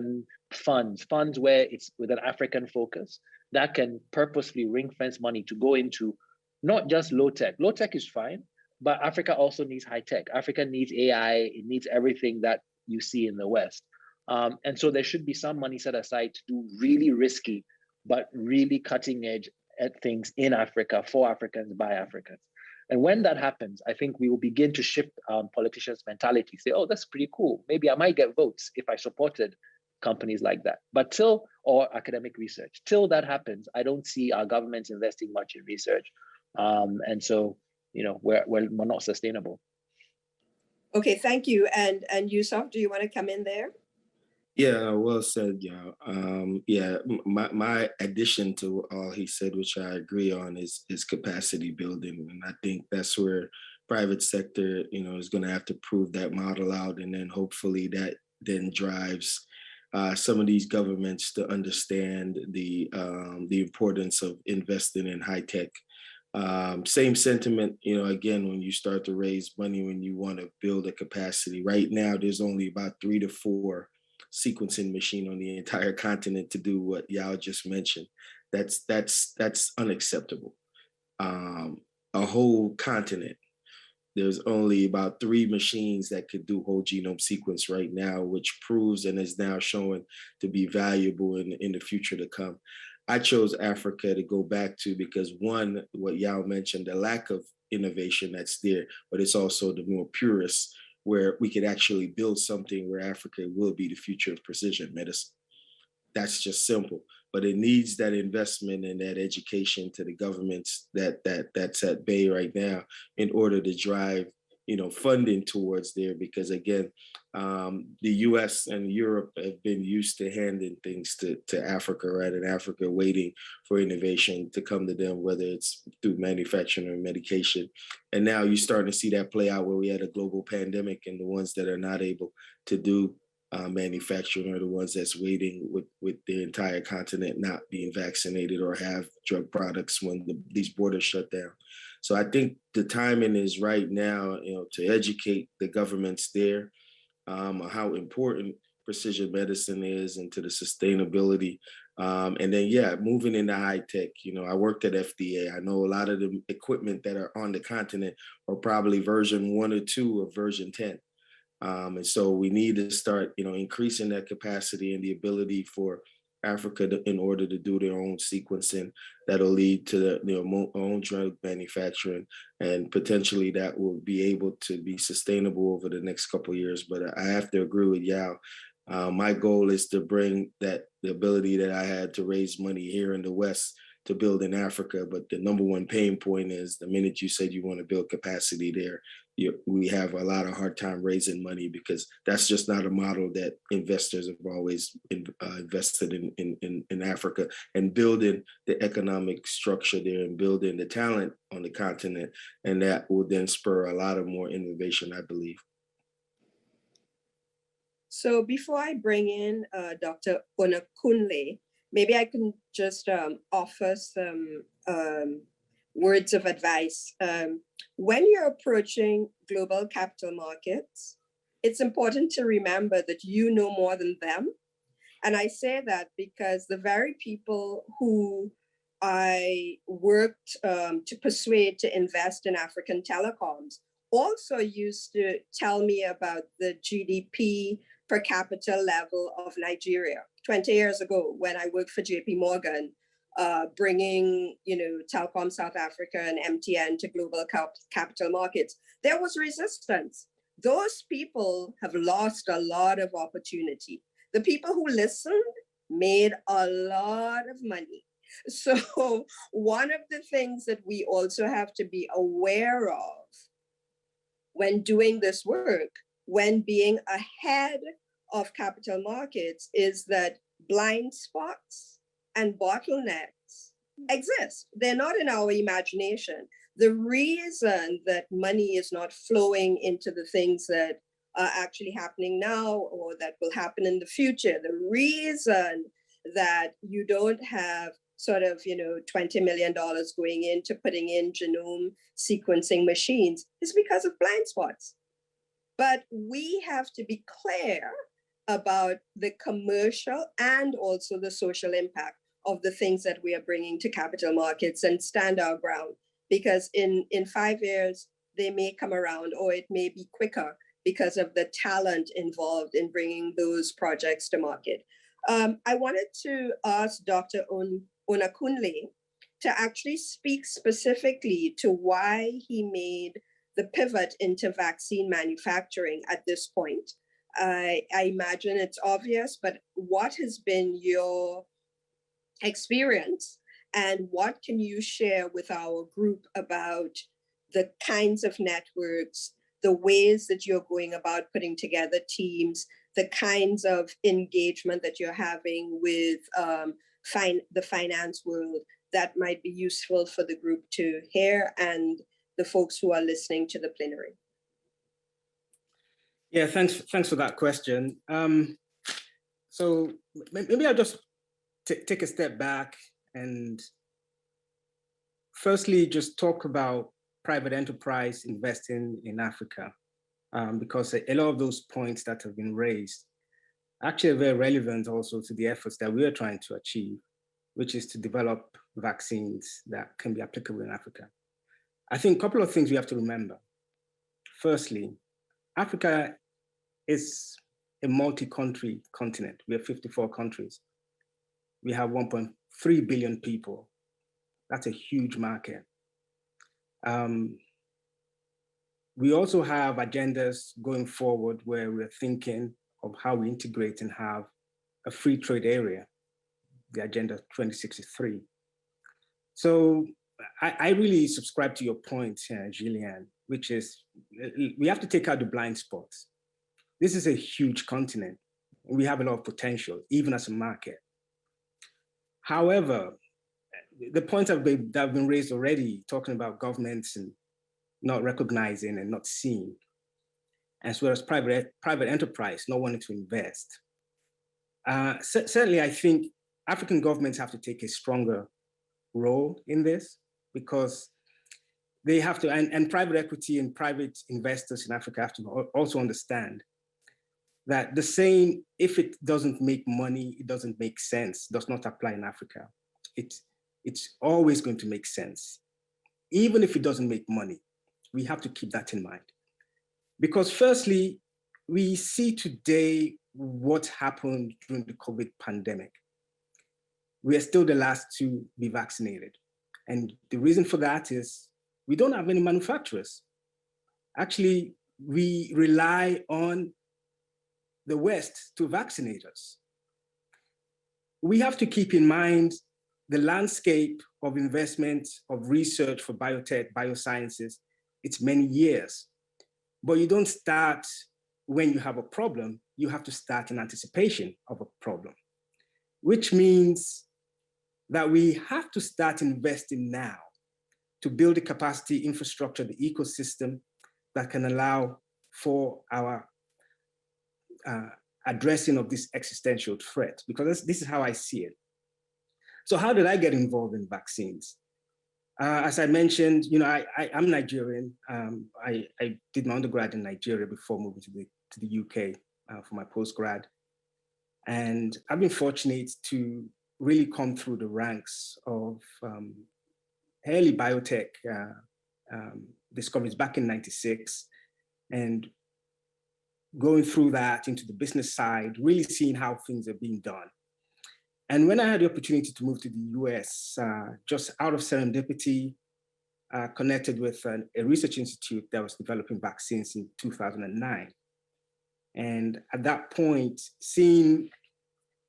funds where it's with an African focus that can purposely ring fence money to go into not just low tech. Low tech is fine, but Africa also needs high tech. Africa needs AI. It needs everything that you see in the West. And so there should be some money set aside to do really risky, but really cutting edge at things in Africa, for Africans, by Africans. And when that happens, I think we will begin to shift politicians' mentality, say, oh, that's pretty cool. Maybe I might get votes if I supported companies like that. But or academic research, till that happens, I don't see our governments investing much in research. And so, we're not sustainable. Okay, thank you. And Yusuf, do you want to come in there? Yeah, well said, yeah. My addition to all he said, which I agree on, is capacity building. And I think that's where private sector, is going to have to prove that model out. And then hopefully that then drives some of these governments to understand the importance of investing in high tech. Same sentiment, again, when you start to raise money, when you want to build a capacity. Right now, there's only about 3 to 4 sequencing machine on the entire continent to do what Yao just mentioned. That's unacceptable. A whole continent, there's only about 3 machines that could do whole genome sequence right now, which proves and is now showing to be valuable in the future to come. I chose Africa to go back to because, one, what Yao mentioned, the lack of innovation that's there, but it's also the more purest, where we could actually build something where Africa will be the future of precision medicine. That's just simple, but it needs that investment and that education to the governments that's at bay right now in order to drive, funding towards there. Because again, the US and Europe have been used to handing things to Africa, right? And Africa waiting for innovation to come to them, whether it's through manufacturing or medication. And now you're starting to see that play out where we had a global pandemic, and the ones that are not able to do manufacturing are the ones that's waiting with the entire continent not being vaccinated or have drug products when these borders shut down. So I think the timing is right now, to educate the governments there on how important precision medicine is and to the sustainability. And then, moving into high tech. I worked at FDA. I know a lot of the equipment that are on the continent are probably version 1 or 2 of version 10. And so we need to start, increasing that capacity and the ability for Africa in order to do their own sequencing that'll lead to their own drug manufacturing, and potentially that will be able to be sustainable over the next couple of years. But I have to agree with Yao. My goal is to bring the ability that I had to raise money here in the West to build in Africa. But the number one pain point is the minute you said you want to build capacity there, we have a lot of hard time raising money, because that's just not a model that investors have always invested in Africa, and building the economic structure there and building the talent on the continent. And that will then spur a lot of more innovation, I believe. So before I bring in Dr. Onakunle, maybe I can just offer some words of advice. When you're approaching global capital markets, it's important to remember that you know more than them. And I say that because the very people who I worked to persuade to invest in African telecoms also used to tell me about the GDP per capita level of Nigeria 20 years ago when I worked for JP Morgan, bringing Telecom South Africa and MTN to global capital markets. There was resistance. Those people have lost a lot of opportunity. The people who listened made a lot of money. So one of the things that we also have to be aware of when doing this work, when being ahead of capital markets, is that blind spots and bottlenecks exist. They're not in our imagination. The reason that money is not flowing into the things that are actually happening now or that will happen in the future, the reason that you don't have sort of, $20 million going into putting in genome sequencing machines is because of blind spots. But we have to be clear about the commercial and also the social impact of the things that we are bringing to capital markets and stand our ground, because in 5 years, they may come around, or it may be quicker because of the talent involved in bringing those projects to market. I wanted to ask Dr. Onakunle to actually speak specifically to why he made the pivot into vaccine manufacturing at this point. I imagine it's obvious, but what has been your experience, and what can you share with our group about the kinds of networks, the ways that you're going about putting together teams, the kinds of engagement that you're having with the finance world that might be useful for the group to hear and the folks who are listening to the plenary? Yeah, thanks for that question. So maybe I'll just take a step back and firstly just talk about private enterprise investing in Africa, because a lot of those points that have been raised actually are very relevant also to the efforts that we are trying to achieve, which is to develop vaccines that can be applicable in Africa. I think a couple of things we have to remember. Firstly, Africa is a multi-country continent. We have 54 countries. We have 1.3 billion people. That's a huge market. We also have agendas going forward where we're thinking of how we integrate and have a free trade area, the Agenda 2063. So I really subscribe to your point, Gillian, which is we have to take out the blind spots. This is a huge continent. We have a lot of potential, even as a market. However, the points that have been raised already, talking about governments and not recognizing and not seeing, as well as private enterprise not wanting to invest. Certainly, I think African governments have to take a stronger role in this, because they have to, and private equity and private investors in Africa have to also understand that the saying, if it doesn't make money, it doesn't make sense, does not apply in Africa. It's always going to make sense. Even if it doesn't make money, we have to keep that in mind. Because firstly, we see today what happened during the COVID pandemic. We are still the last to be vaccinated. And the reason for that is we don't have any manufacturers. Actually, we rely on the West to vaccinate us. We have to keep in mind the landscape of investment, of research for biotech, biosciences, it's many years. But you don't start when you have a problem, you have to start in anticipation of a problem, which means that we have to start investing now to build the capacity, infrastructure, the ecosystem that can allow for our addressing of this existential threat, because this is how I see it. So how did I get involved in vaccines? As I mentioned, I'm Nigerian. I did my undergrad in Nigeria before moving to the UK for my postgrad. And I've been fortunate to really come through the ranks of early biotech discoveries back in '96, and going through that into the business side, really seeing how things are being done. And when I had the opportunity to move to the US, just out of serendipity, connected with a research institute that was developing vaccines in 2009. And at that point,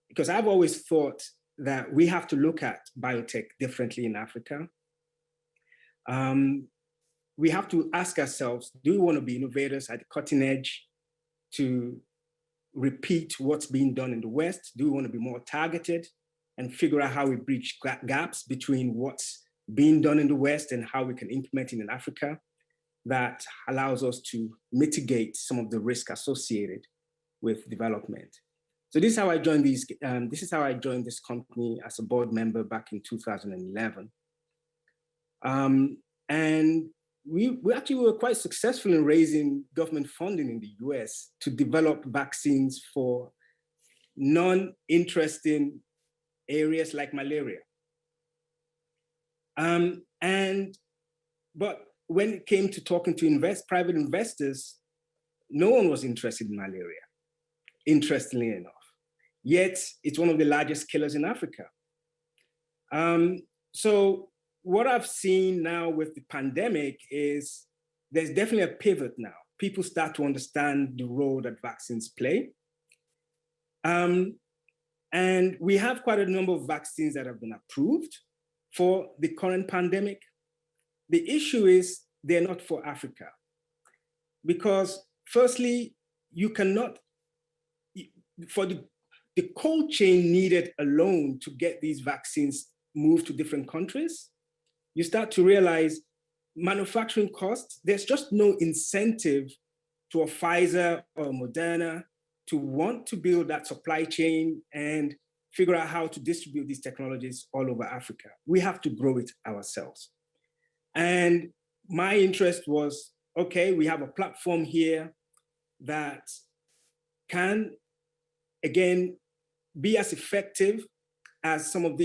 because I've always thought that we have to look at biotech differently in Africa. We have to ask ourselves, do we want to be innovators at the cutting edge to repeat what's being done in the West? Do we want to be more targeted and figure out how we bridge gaps between what's being done in the West and how we can implement it in Africa that allows us to mitigate some of the risk associated with development? So this is how I joined this company as a board member back in 2011. And we actually were quite successful in raising government funding in the US to develop vaccines for non-interesting areas like malaria. But when it came to talking to private investors, no one was interested in malaria, interestingly enough. Yet it's one of the largest killers in Africa. So what I've seen now with the pandemic is there's definitely a pivot now. People start to understand the role that vaccines play. And we have quite a number of vaccines that have been approved for the current pandemic. The issue is they're not for Africa. Because firstly, you cannot, for the cold chain needed alone to get these vaccines moved to different countries, you start to realize manufacturing costs, there's just no incentive to a Pfizer or Moderna to want to build that supply chain and figure out how to distribute these technologies all over Africa. We have to grow it ourselves. And my interest was, okay, we have a platform here that can, again, be as effective as some of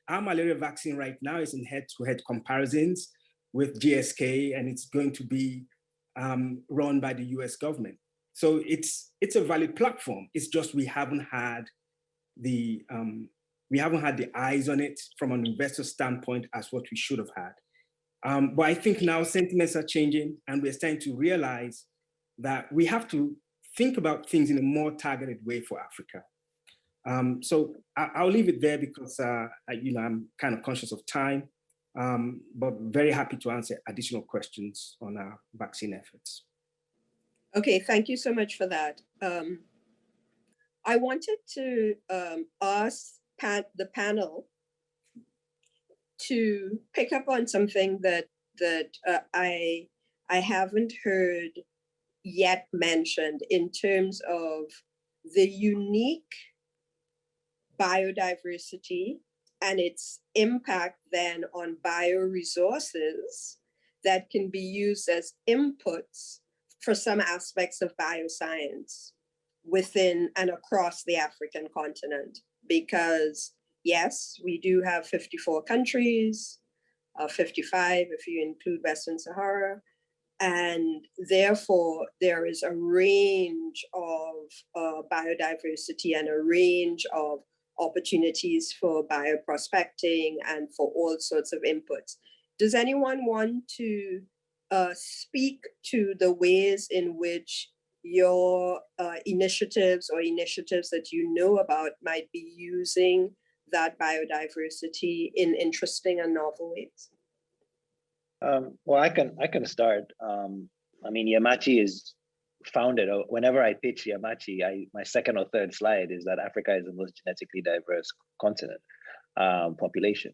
our malaria vaccine right now is in head-to-head comparisons with GSK, and it's going to be run by the US government. So it's a valid platform. It's just we haven't had the eyes on it from an investor standpoint as what we should have had. But I think now sentiments are changing, and we're starting to realize that we have to think about things in a more targeted way for Africa. So I'll leave it there because I'm kind of conscious of time, but very happy to answer additional questions on our vaccine efforts. Okay, thank you so much for that. I wanted to ask the panel to pick up on something that I haven't heard yet mentioned in terms of the unique biodiversity and its impact then on bioresources that can be used as inputs for some aspects of bioscience within and across the African continent. Because yes, we do have 54 countries, 55 if you include Western Sahara, and therefore there is a range of biodiversity and a range of opportunities for bioprospecting and for all sorts of inputs. Does anyone want to speak to the ways in which your initiatives or initiatives that you know about might be using that biodiversity in interesting and novel ways? Well, I can start. I mean, Umachi is founded. Whenever I pitch Umachi, my second or third slide is that Africa is the most genetically diverse continent population.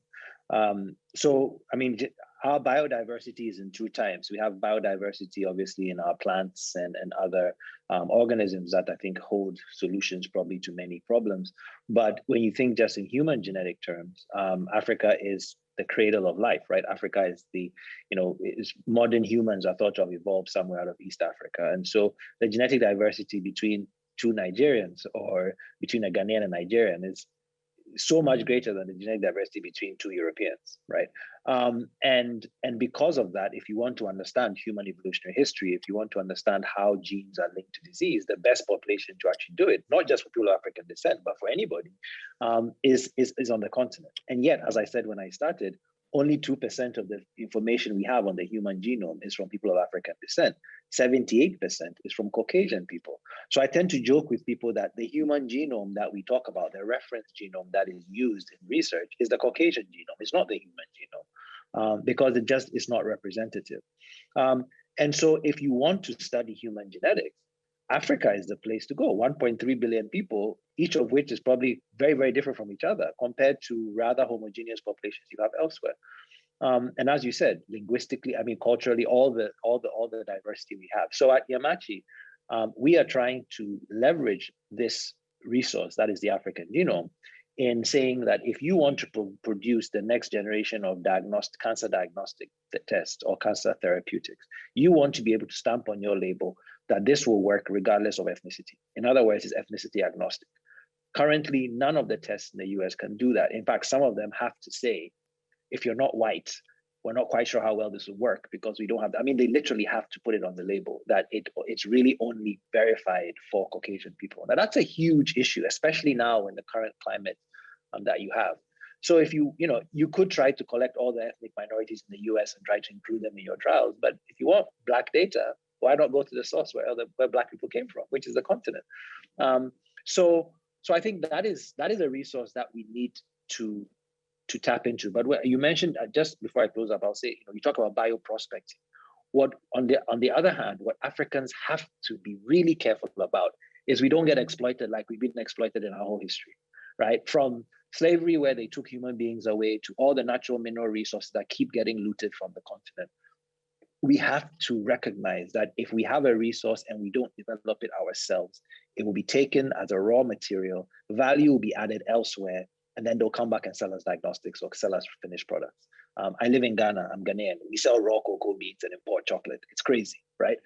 So, I mean, our biodiversity is in two types. We have biodiversity, obviously, in our plants and other organisms that I think hold solutions probably to many problems. But when you think just in human genetic terms, Africa is the cradle of life, right? Africa is modern humans are thought to have evolved somewhere out of East Africa. And so the genetic diversity between two Nigerians or between a Ghanaian and Nigerian is so much greater than the genetic diversity between two Europeans, right? And because of that, if you want to understand human evolutionary history, if you want to understand how genes are linked to disease, the best population to actually do it, not just for people of African descent, but for anybody, is on the continent. And yet, as I said when I started, only 2% of the information we have on the human genome is from people of African descent. 78% is from Caucasian people. So I tend to joke with people that the human genome that we talk about, the reference genome that is used in research, is the Caucasian genome. It's not the human genome because it just is not representative. And so if you want to study human genetics, Africa is the place to go. 1.3 billion people, each of which is probably very, very different from each other compared to rather homogeneous populations you have elsewhere. And as you said, linguistically, I mean, culturally, all the diversity we have. So at Umachi, we are trying to leverage this resource, that is the African genome, in saying that if you want to produce the next generation of cancer diagnostic tests or cancer therapeutics, you want to be able to stamp on your label that this will work regardless of ethnicity. In other words, it's ethnicity agnostic. Currently, none of the tests in the US can do that. In fact, some of them have to say, if you're not white, we're not quite sure how well this will work because we don't have, I mean, they literally have to put it on the label that it's really only verified for Caucasian people. Now that's a huge issue, especially now in the current climate that you have. So if you could try to collect all the ethnic minorities in the US and try to include them in your trials, but if you want Black data, why not go to the source where Black people came from, which is the continent? So I think that is a resource that we need to tap into. But what you mentioned, just before I close up, I'll say, you talk about bioprospecting. What on the other hand, what Africans have to be really careful about is we don't get exploited like we've been exploited in our whole history, right? From slavery, where they took human beings away, to all the natural mineral resources that keep getting looted from the continent. We have to recognize that if we have a resource and we don't develop it ourselves, it will be taken as a raw material, value will be added elsewhere, and then they'll come back and sell us diagnostics or sell us finished products. I live in Ghana, I'm Ghanaian. We sell raw cocoa beans and import chocolate. It's crazy, right?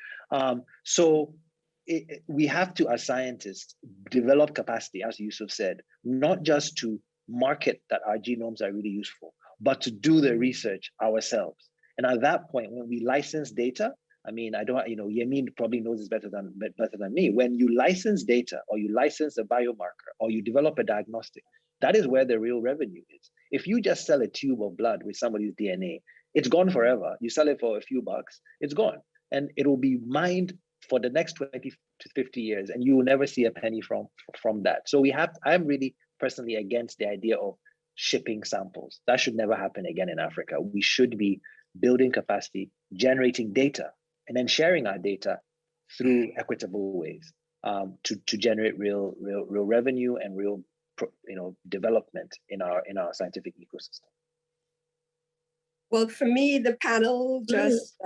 We have to, as scientists, develop capacity, as Yusuf said, not just to market that our genomes are really useful, but to do the research ourselves. And at that point, when we license data, I mean, Yamin probably knows this better than me. When you license data or you license a biomarker or you develop a diagnostic, that is where the real revenue is. If you just sell a tube of blood with somebody's DNA, it's gone forever. You sell it for a few bucks, it's gone. And it will be mined for the next 20 to 50 years, and you will never see a penny from that. So I'm really personally against the idea of shipping samples. That should never happen again in Africa. We should be building capacity, generating data, and then sharing our data through equitable ways to generate real revenue and real development in our scientific ecosystem. Well, for me, the panel just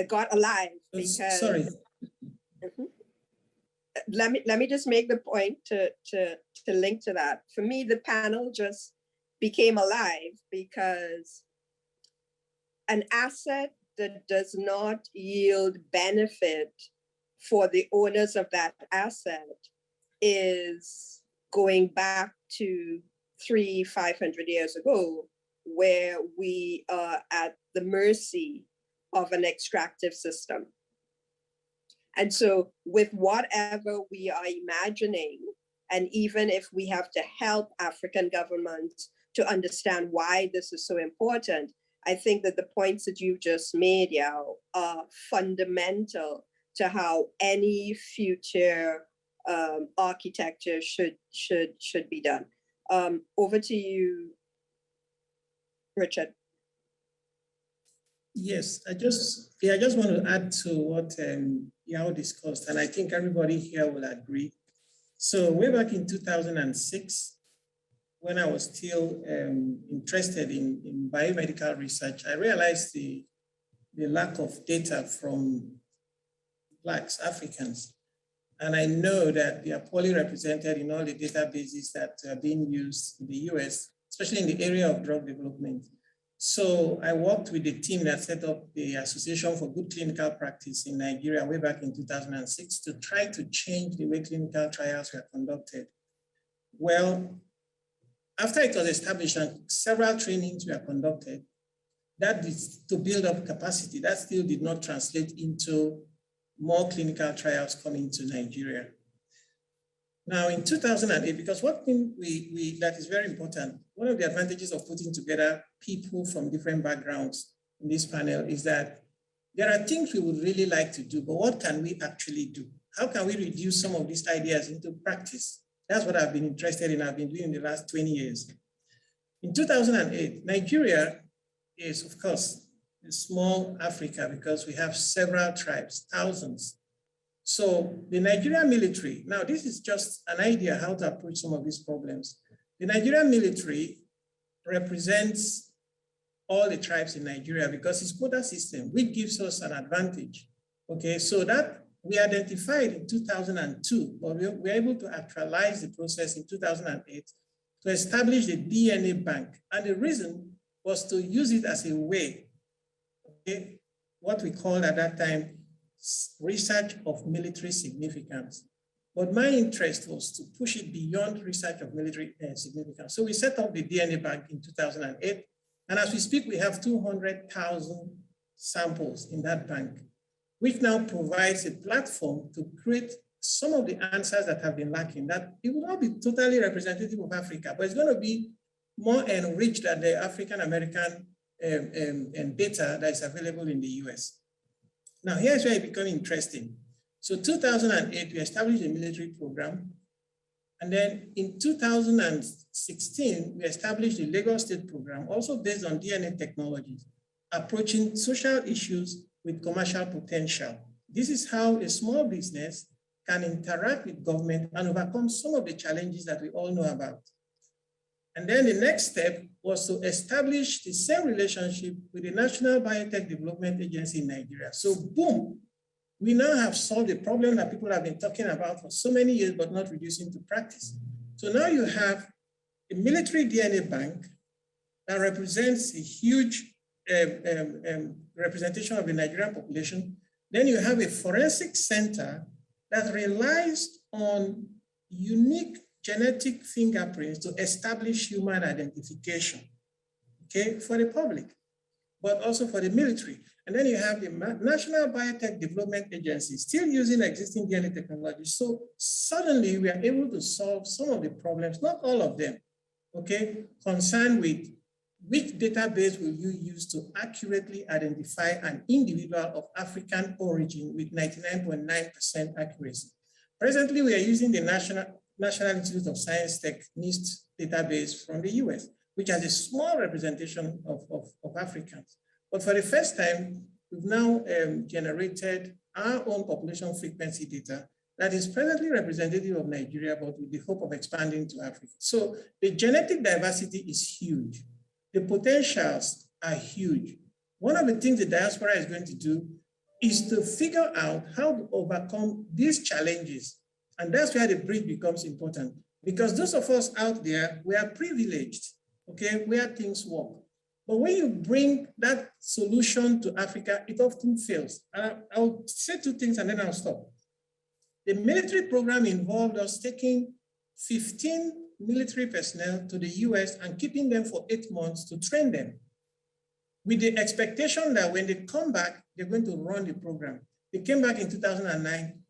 got alive because. Sorry. Let me just make the point to link to that. For me, the panel just became alive because an asset that does not yield benefit for the owners of that asset is going back to 500 years ago, where we are at the mercy of an extractive system. And so with whatever we are imagining, and even if we have to help African governments to understand why this is so important, I think that the points that you've just made, Yao, are fundamental to how any future architecture should be done. Over to you, Richard. Yes, I just want to add to what Yao discussed, and I think everybody here will agree. So way back in 2006, when I was still interested in biomedical research, I realized the lack of data from Blacks, Africans. And I know that they are poorly represented in all the databases that are being used in the US, especially in the area of drug development. So I worked with the team that set up the Association for Good Clinical Practice in Nigeria way back in 2006 to try to change the way clinical trials were conducted. Well, after it was established and several trainings were conducted, that is to build up capacity. That still did not translate into more clinical trials coming to Nigeria. Now in 2008, because one thing that is very important, one of the advantages of putting together people from different backgrounds in this panel is that there are things we would really like to do, but what can we actually do? How can we reduce some of these ideas into practice? That's what I've been interested in. I've been doing in the last 20 years. In 2008, Nigeria is, of course, a small Africa because we have several tribes, thousands. So the Nigerian military, now this is just an idea how to approach some of these problems. The Nigerian military represents all the tribes in Nigeria because it's quota system, which gives us an advantage. Okay, so that we identified in 2002, but we were able to actualize the process in 2008 to establish the DNA bank. And the reason was to use it as a way, okay, what we called at that time, research of military significance. But my interest was to push it beyond research of military significance. So we set up the DNA bank in 2008. And as we speak, we have 200,000 samples in that bank, which now provides a platform to create some of the answers that have been lacking. That it will not be totally representative of Africa, but it's going to be more enriched than the African-American data that is available in the US. Now, here's where it becomes interesting. So 2008, we established a military program. And then in 2016, we established the Lagos State program, also based on DNA technologies, approaching social issues with commercial potential. This is how a small business can interact with government and overcome some of the challenges that we all know about. And then the next step was to establish the same relationship with the National Biotech Development Agency in Nigeria. So boom, we now have solved the problem that people have been talking about for so many years, but not reducing to practice. So now you have a military DNA bank that represents a huge representation of the Nigerian population. Then you have a forensic center that relies on unique genetic fingerprints to establish human identification, okay, for the public, but also for the military. And then you have the National Biotech Development Agency still using existing DNA technology. So suddenly we are able to solve some of the problems, not all of them, okay, concerned with which database will you use to accurately identify an individual of African origin with 99.9% accuracy. Presently, we are using the National Institute of Science Tech NIST database from the US, which has a small representation of Africans. But for the first time, we've now generated our own population frequency data that is presently representative of Nigeria, but with the hope of expanding to Africa. So the genetic diversity is huge. The potentials are huge. One of the things the diaspora is going to do is to figure out how to overcome these challenges. And that's where the bridge becomes important, because those of us out there, we are privileged, okay, where things work. But when you bring that solution to Africa, it often fails. I'll say two things and then I'll stop. The military program involved us taking 15 military personnel to the US and keeping them for 8 months to train them, with the expectation that when they come back, they're going to run the program. They came back in 2009,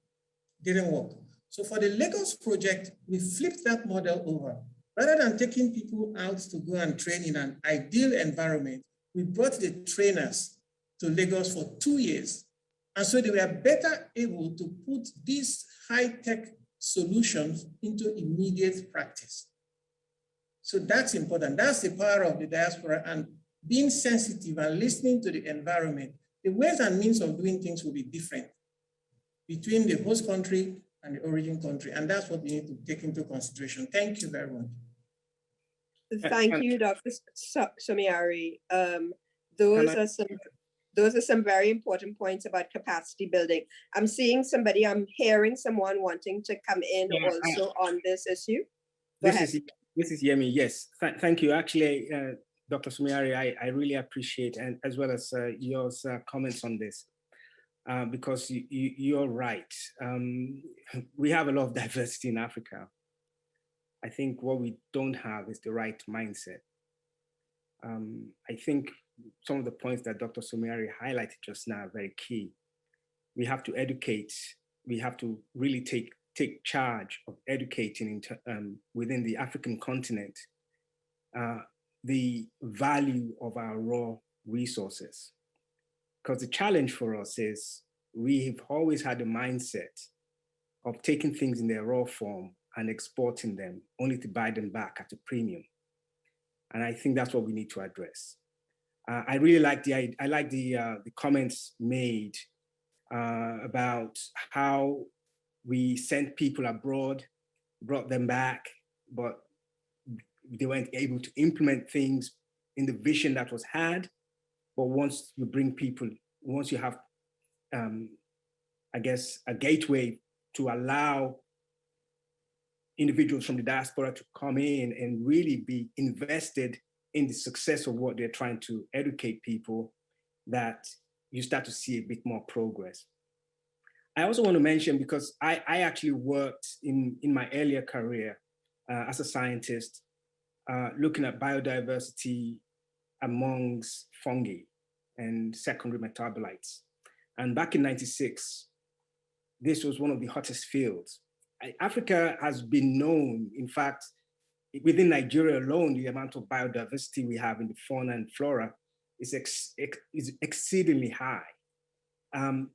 didn't work. So for the Lagos project, we flipped that model over. Rather than taking people out to go and train in an ideal environment, we brought the trainers to Lagos for 2 years. And so they were better able to put these high-tech solutions into immediate practice. So that's important. That's the power of the diaspora, and being sensitive and listening to the environment. The ways and means of doing things will be different between the host country and the origin country. And that's what we need to take into consideration. Thank you very much. Thank you, Dr. Somiari. Those are some very important points about capacity building. I'm hearing someone wanting to come in also on this issue. This is Yemi. Yes, thank you. Actually, Dr. Somiari, I really appreciate, and as well as your comments on this, because you're right. We have a lot of diversity in Africa. I think what we don't have is the right mindset. I think some of the points that Dr. Somiari highlighted just now are very key. We have to educate. We have to really take charge of educating within the African continent the value of our raw resources. Because the challenge for us is we have always had a mindset of taking things in their raw form and exporting them only to buy them back at a premium. And I think that's what we need to address. I really like the comments made about how we sent people abroad, brought them back, but they weren't able to implement things in the vision that was had. But once you bring people, once you have, I guess, a gateway to allow individuals from the diaspora to come in and really be invested in the success of what they're trying to educate people, that you start to see a bit more progress. I also want to mention, because I actually worked in my earlier career as a scientist, looking at biodiversity amongst fungi and secondary metabolites. And back in '96, this was one of the hottest fields. Africa has been known, in fact, within Nigeria alone, the amount of biodiversity we have in the fauna and flora is exceedingly high.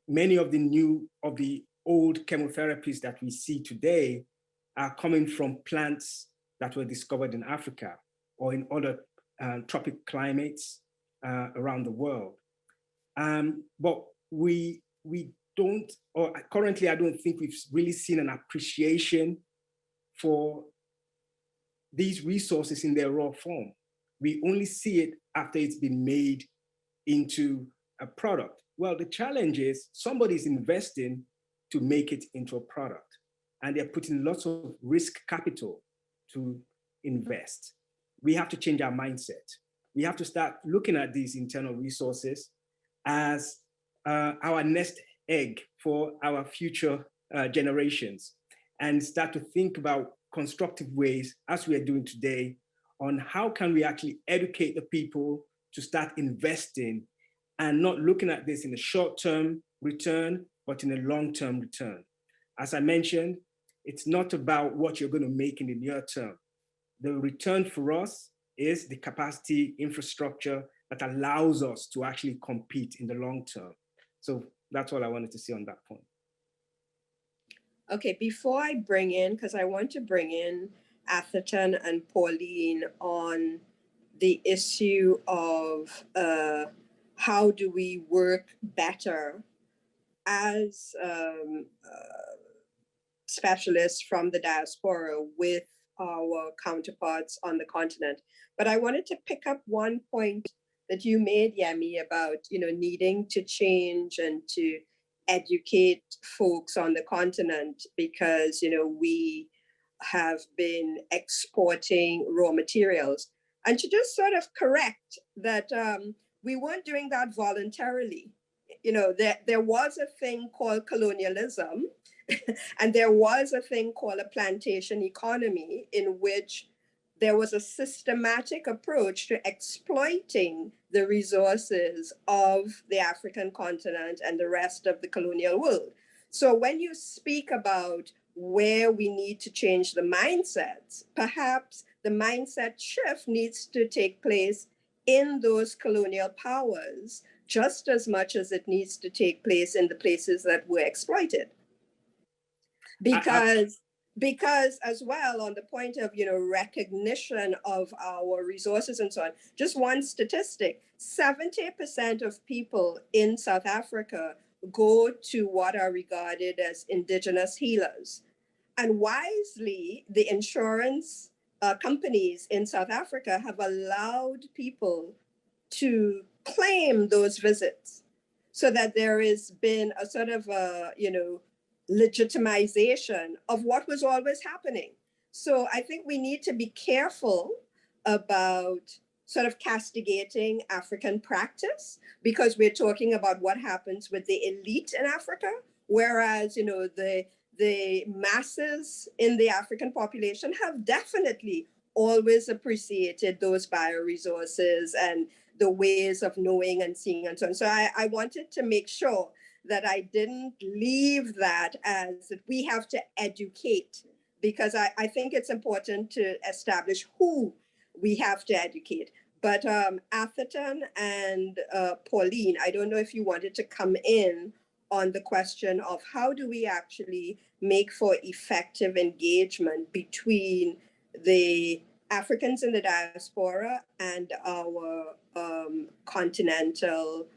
Many of the old chemotherapies that we see today are coming from plants that were discovered in Africa or in other tropic climates around the world. But we don't, or currently I don't think we've really seen an appreciation for these resources in their raw form. We only see it after it's been made into a product. Well, the challenge is somebody's investing to make it into a product, and they're putting lots of risk capital to invest. We have to change our mindset. We have to start looking at these internal resources as our nest egg for our future generations, and start to think about constructive ways, as we are doing today, on how can we actually educate the people to start investing and not looking at this in a short-term return, but in a long-term return. As I mentioned, it's not about what you're going to make in the near term. The return for us is the capacity infrastructure that allows us to actually compete in the long term. So that's all I wanted to say on that point. Okay, before I bring in, because I want to bring in Atherton and Pauline on the issue of how do we work better as specialists from the diaspora with our counterparts on the continent. But I wanted to pick up one point that you made, Yemi, about needing to change and to educate folks on the continent, because we have been exporting raw materials, and to just sort of correct that we weren't doing that voluntarily. There was a thing called colonialism and there was a thing called a plantation economy, in which there was a systematic approach to exploiting the resources of the African continent and the rest of the colonial world. So when you speak about where we need to change the mindsets, perhaps the mindset shift needs to take place in those colonial powers just as much as it needs to take place in the places that were exploited. Because because as well, on the point of, recognition of our resources and so on, just one statistic, 70% of people in South Africa go to what are regarded as indigenous healers. And wisely, the insurance companies in South Africa have allowed people to claim those visits, so that there has been a sort of legitimization of what was always happening. So I think we need to be careful about sort of castigating African practice, because we're talking about what happens with the elite in Africa, whereas the masses in the African population have definitely always appreciated those bioresources and the ways of knowing and seeing and so on. So I wanted to make sure that I didn't leave that as that we have to educate, because I think it's important to establish who we have to educate. But Atherton and Pauline, I don't know if you wanted to come in on the question of how do we actually make for effective engagement between the Africans in the diaspora and our continental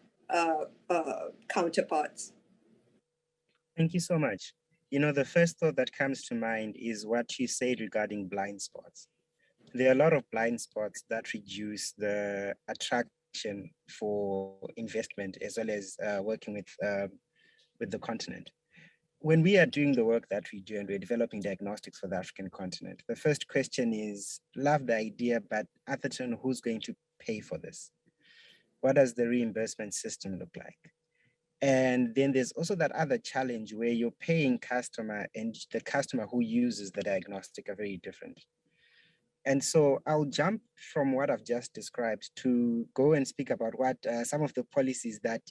counterparts. Thank you so much. The first thought that comes to mind is what you said regarding blind spots. There are a lot of blind spots that reduce the attraction for investment, as well as working with the continent. When we are doing the work that we do and we're developing diagnostics for the African continent, the first question is, love the idea, but Atherton, who's going to pay for this? What does the reimbursement system look like? And then there's also that other challenge where you're paying customer and the customer who uses the diagnostic are very different. And so I'll jump from what I've just described to go and speak about what some of the policies that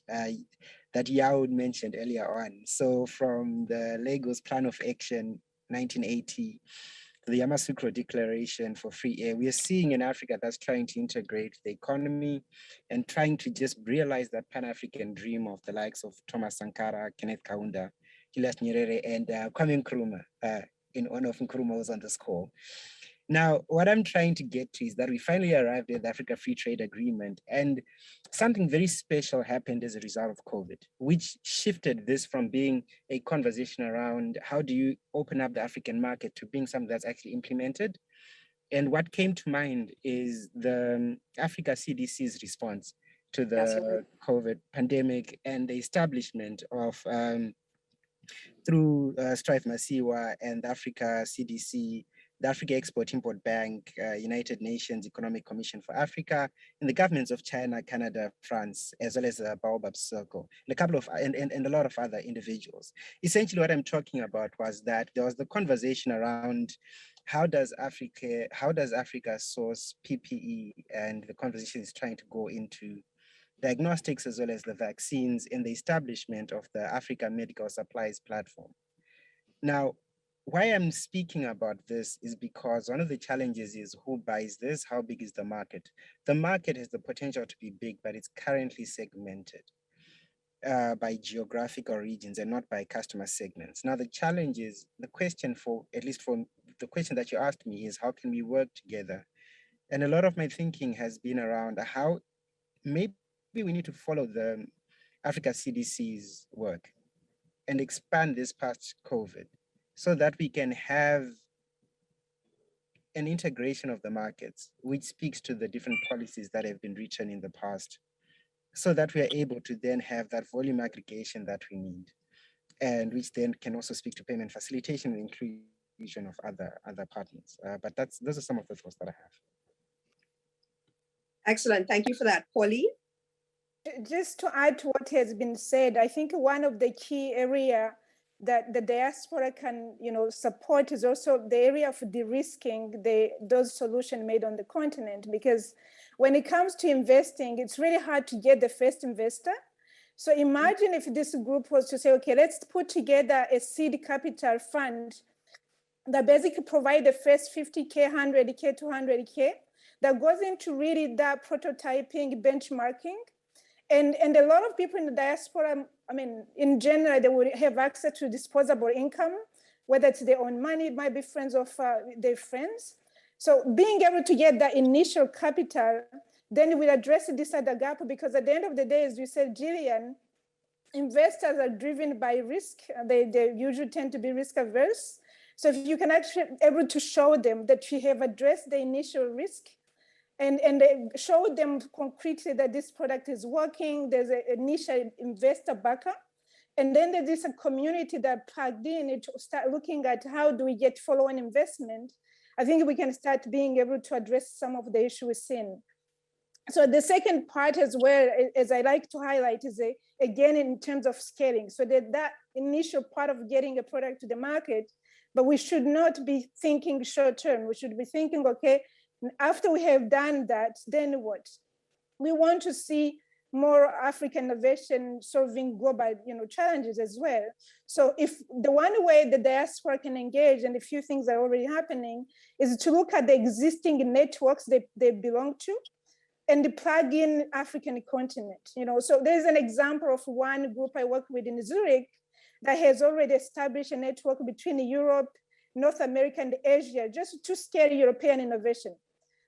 Yaud mentioned earlier on. So from the Lagos Plan of Action 1980, the Yamoussoukro Declaration for Free Air, we are seeing in Africa that's trying to integrate the economy and trying to just realize that Pan-African dream of the likes of Thomas Sankara, Kenneth Kaunda, Julius Nyerere, and Kwame Nkrumah, in honor of Nkrumah, was on this call. Now, what I'm trying to get to is that we finally arrived at the Africa Free Trade Agreement, and something very special happened as a result of COVID, which shifted this from being a conversation around how do you open up the African market to being something that's actually implemented. And what came to mind is the Africa CDC's response to the COVID pandemic and the establishment of, through Strive Masiwa and the Africa CDC, the Africa Export-Import Bank, United Nations Economic Commission for Africa, and the governments of China, Canada, France, as well as the Baobab Circle, and a couple of and a lot of other individuals. Essentially, what I'm talking about was that there was the conversation around how does Africa source PPE, and the conversation is trying to go into diagnostics as well as the vaccines in the establishment of the Africa Medical Supplies Platform. Now, why I'm speaking about this is because one of the challenges is who buys this, how big is the market? The market has the potential to be big, but it's currently segmented by geographical regions and not by customer segments. Now, the challenge is, the question the question that you asked me is, how can we work together? And a lot of my thinking has been around how maybe we need to follow the Africa CDC's work and expand this past COVID, so that we can have an integration of the markets, which speaks to the different policies that have been written in the past, so that we are able to then have that volume aggregation that we need, and which then can also speak to payment facilitation and inclusion of other partners. But those are some of the thoughts that I have. Excellent, thank you for that. Pauline? Just to add to what has been said, I think one of the key area that the diaspora can, support is also the area of de-risking those solutions made on the continent. Because when it comes to investing, it's really hard to get the first investor. So imagine if this group was to say, okay, let's put together a seed capital fund that basically provide the first 50K, 100K, 200K, that goes into really that prototyping, benchmarking. And a lot of people in the diaspora, in general, they would have access to disposable income, whether it's their own money, it might be friends of their friends. So being able to get that initial capital, then we'll address this other gap, because at the end of the day, as you said, Gillian, investors are driven by risk. They usually tend to be risk averse. So if you can actually be able to show them that you have addressed the initial risk, and show them concretely that this product is working, there's an initial investor backer, and then there's a community that plugged in to start looking at how do we get follow-on investment, I think we can start being able to address some of the issues we're seeing. So the second part as well, as I like to highlight, is again, in terms of scaling. So that initial part of getting a product to the market, but we should not be thinking short-term. We should be thinking, okay, after we have done that, then what? We want to see more African innovation solving global challenges as well. So if the one way the diaspora can engage, and a few things are already happening, is to look at the existing networks they belong to, and plug in African continent. So there's an example of one group I work with in Zurich that has already established a network between Europe, North America, and Asia, just to scale European innovation.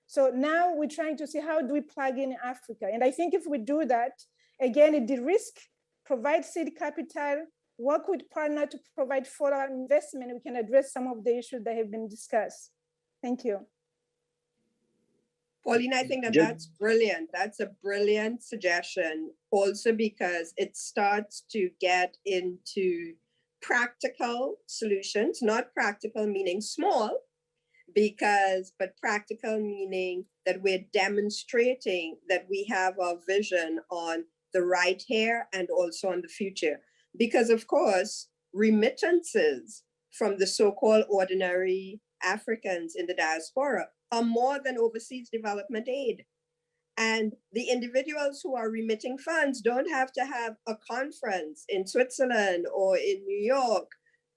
So now we're trying to see how do we plug in Africa. And I think if we do that, again, it de-risk, provide seed capital, work with partner to provide follow-on investment, we can address some of the issues that have been discussed. Thank you. Pauline, I think that's brilliant. That's a brilliant suggestion, also because it starts to get into practical solutions, not practical meaning small, but practical meaning that we're demonstrating that we have our vision on the right here and also on the future. Because of course, remittances from the so-called ordinary Africans in the diaspora are more than overseas development aid. And the individuals who are remitting funds don't have to have a conference in Switzerland or in New York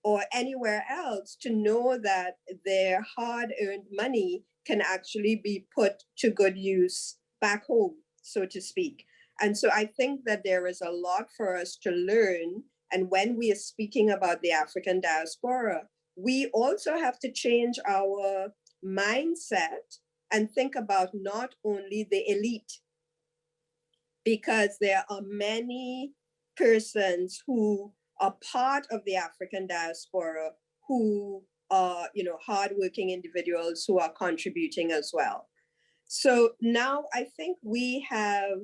or anywhere else to know that their hard-earned money can actually be put to good use back home, so to speak. And so I think that there is a lot for us to learn. And when we are speaking about the African diaspora, we also have to change our mindset and think about not only the elite, because there are many persons who are part of the African diaspora who are, hardworking individuals who are contributing as well. So now I think we have,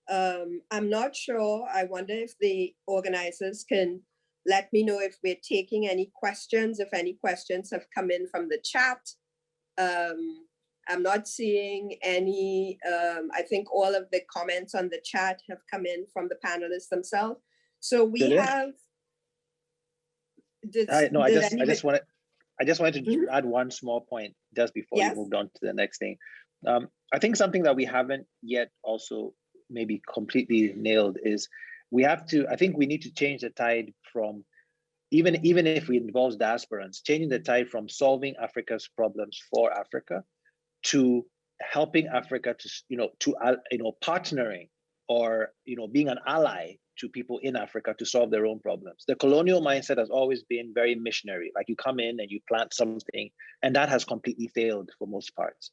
I'm not sure, I wonder if the organizers can let me know if we're taking any questions, if any questions have come in from the chat. I'm not seeing any, I think all of the comments on the chat have come in from the panelists themselves. So we have. I just wanted to add one small point just before you moved on to the next thing. I think something that we haven't yet also maybe completely nailed is I think we need to change the tide from, even if it involves diasporans, changing the tide from solving Africa's problems for Africa to helping Africa to, partnering or, being an ally to people in Africa to solve their own problems. The colonial mindset has always been very missionary, like you come in and you plant something, and that has completely failed for most parts.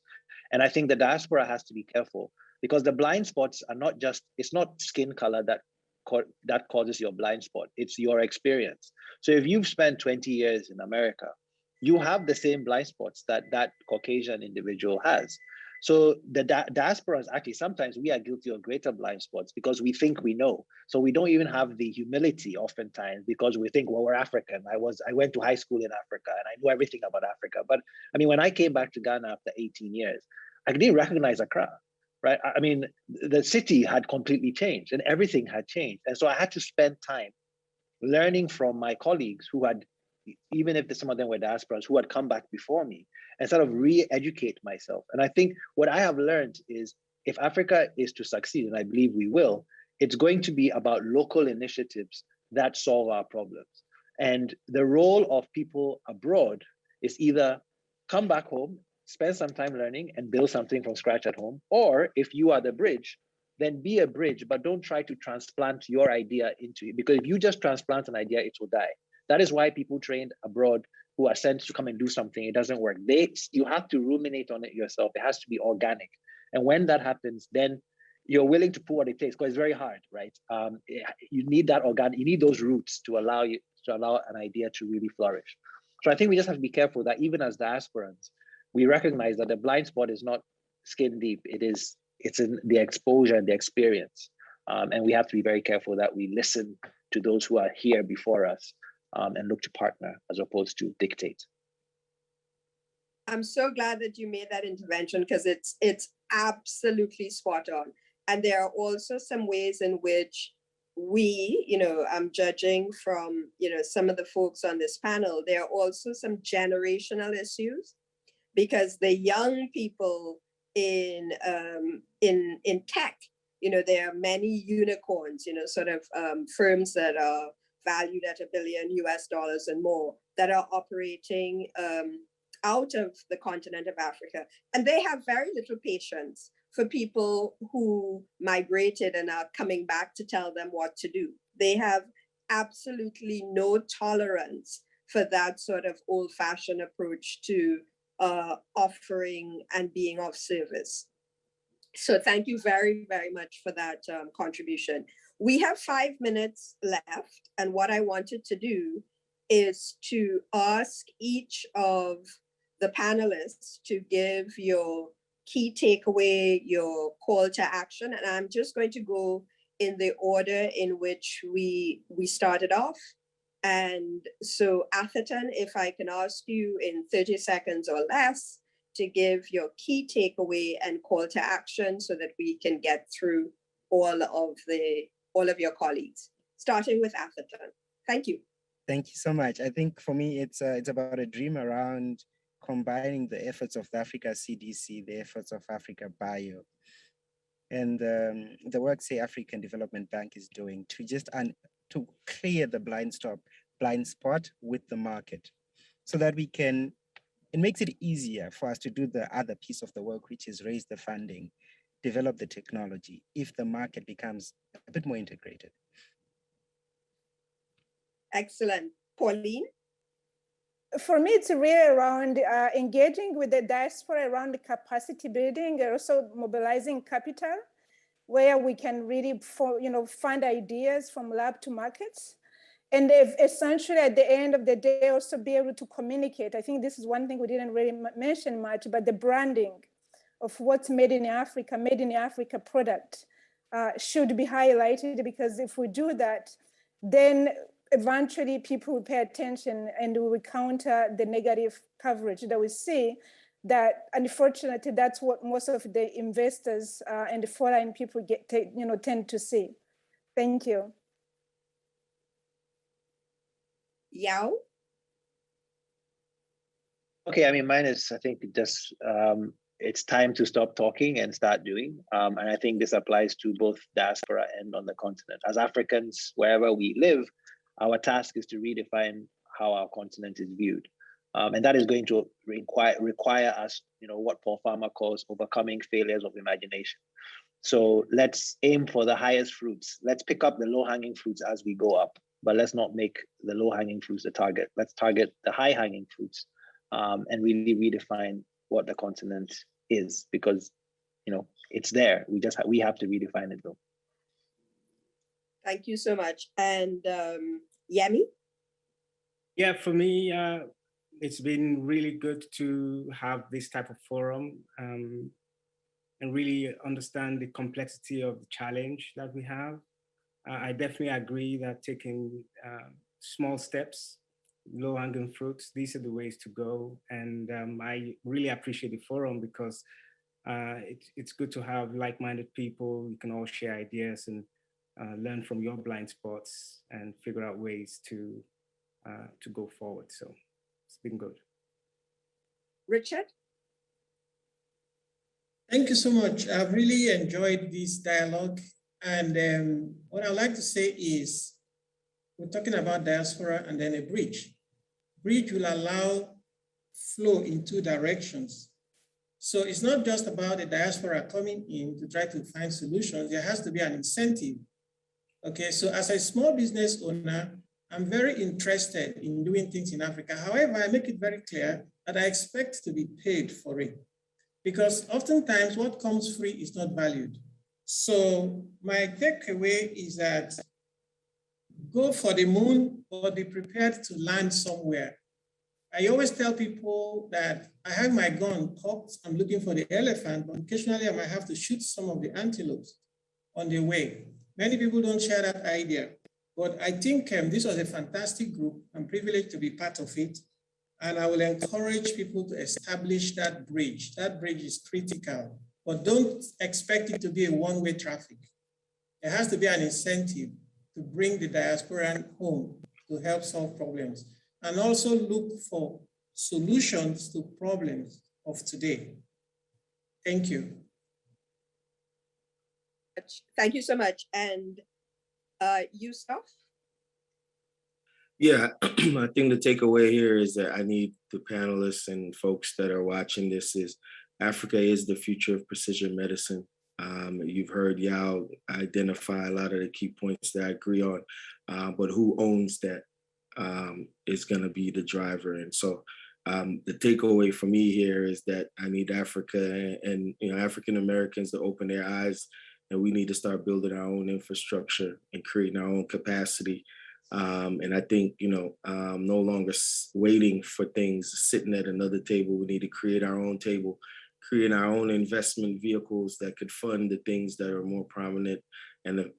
And I think the diaspora has to be careful, because the blind spots are not just, it's not skin color that causes your blind spot, it's your experience. So if you've spent 20 years in America, you have the same blind spots that Caucasian individual has. So the diaspora is actually, sometimes we are guilty of greater blind spots because we think we know. So we don't even have the humility oftentimes, because we think, well, we're African. I went to high school in Africa and I know everything about Africa. But I mean, when I came back to Ghana after 18 years, I didn't recognize Accra, right? I mean, the city had completely changed and everything had changed. And so I had to spend time learning from my colleagues who had, even if some of them were diasporas, who had come back before me, and sort of re-educate myself. And I think what I have learned is, if Africa is to succeed, and I believe we will, it's going to be about local initiatives that solve our problems. And the role of people abroad is either come back home, spend some time learning and build something from scratch at home, or if you are the bridge, then be a bridge, but don't try to transplant your idea into it, because if you just transplant an idea, it will die. That is why people trained abroad who are sent to come and do something, it doesn't work. You have to ruminate on it yourself. It has to be organic. And when that happens, then you're willing to put what it takes, because it's very hard, right? You need that organic, you need those roots to allow an idea to really flourish. So I think we just have to be careful that even as diasporans, we recognize that the blind spot is not skin deep. It's in the exposure and the experience. And we have to be very careful that we listen to those who are here before us and look to partner as opposed to dictate. I'm so glad that you made that intervention, because it's absolutely spot on. And there are also some ways in which we, I'm judging from, some of the folks on this panel, there are also some generational issues, because the young people in tech, there are many unicorns, firms that are valued at $1 billion and more that are operating out of the continent of Africa. And they have very little patience for people who migrated and are coming back to tell them what to do. They have absolutely no tolerance for that sort of old-fashioned approach to offering and being of service. So thank you very, very much for that contribution. We have 5 minutes left, and what I wanted to do is to ask each of the panelists to give your key takeaway, your call to action, and I'm just going to go in the order in which we started off. And so, Atherton, if I can ask you in 30 seconds or less to give your key takeaway and call to action so that we can get through all of your colleagues, starting with Atherton. Thank you. Thank you so much. I think for me, it's about a dream around combining the efforts of the Africa CDC, the efforts of Africa Bio, and the work, say, African Development Bank is doing to clear the blind spot with the market, so that it makes it easier for us to do the other piece of the work, which is raise the funding, develop the technology, if the market becomes a bit more integrated. Excellent. Pauline? For me, it's really around engaging with the diaspora around the capacity building, and also mobilizing capital, where we can really find ideas from lab to markets. And essentially, at the end of the day, also be able to communicate. I think this is one thing we didn't really mention much, but the branding of what's made in Africa product should be highlighted, because if we do that, then eventually people will pay attention and we will counter the negative coverage that we see. That unfortunately, that's what most of the investors and the foreign people tend to see. Thank you. Yao? Okay, I mean, mine is, I think, just it's time to stop talking and start doing. And I think this applies to both diaspora and on the continent. As Africans, wherever we live, our task is to redefine how our continent is viewed. And that is going to require us, what Paul Farmer calls overcoming failures of imagination. So let's aim for the highest fruits. Let's pick up the low-hanging fruits as we go up, but let's not make the low-hanging fruits the target. Let's target the high-hanging fruits and really redefine what the continent is, because, it's there. We have to redefine it, though. Thank you so much. And Yemi? Yeah, for me, it's been really good to have this type of forum and really understand the complexity of the challenge that we have. I definitely agree that taking small steps, low-hanging fruits, these are the ways to go. And I really appreciate the forum, because it's good to have like-minded people. You can all share ideas and learn from your blind spots and figure out ways to go forward. So it's been good. Richard? Thank you so much. I've really enjoyed this dialogue. And what I'd like to say is, we're talking about diaspora and then a bridge. Bridge will allow flow in two directions. So it's not just about the diaspora coming in to try to find solutions. There has to be an incentive. Okay, so as a small business owner, I'm very interested in doing things in Africa. However, I make it very clear that I expect to be paid for it, because oftentimes what comes free is not valued. So my takeaway is that go for the moon, but be prepared to land somewhere. I always tell people that I have my gun cocked, I'm looking for the elephant, but occasionally I might have to shoot some of the antelopes on the way. Many people don't share that idea, but I think this was a fantastic group. I'm privileged to be part of it. And I will encourage people to establish that bridge. That bridge is critical, but don't expect it to be a one-way traffic. There has to be an incentive to bring the diasporan home to help solve problems, and also look for solutions to problems of today. Thank you. Thank you so much. And Yusuf? Yeah, I think the takeaway here is that I need the panelists and folks that are watching this is Africa is the future of precision medicine. You've heard Yao identify a lot of the key points that I agree on, but who owns that is going to be the driver. And so the takeaway for me here is that I need Africa and African Americans to open their eyes, and we need to start building our own infrastructure and creating our own capacity. And I think, no longer waiting for things, sitting at another table. We need to create our own table, create our own investment vehicles that could fund the things that are more prominent and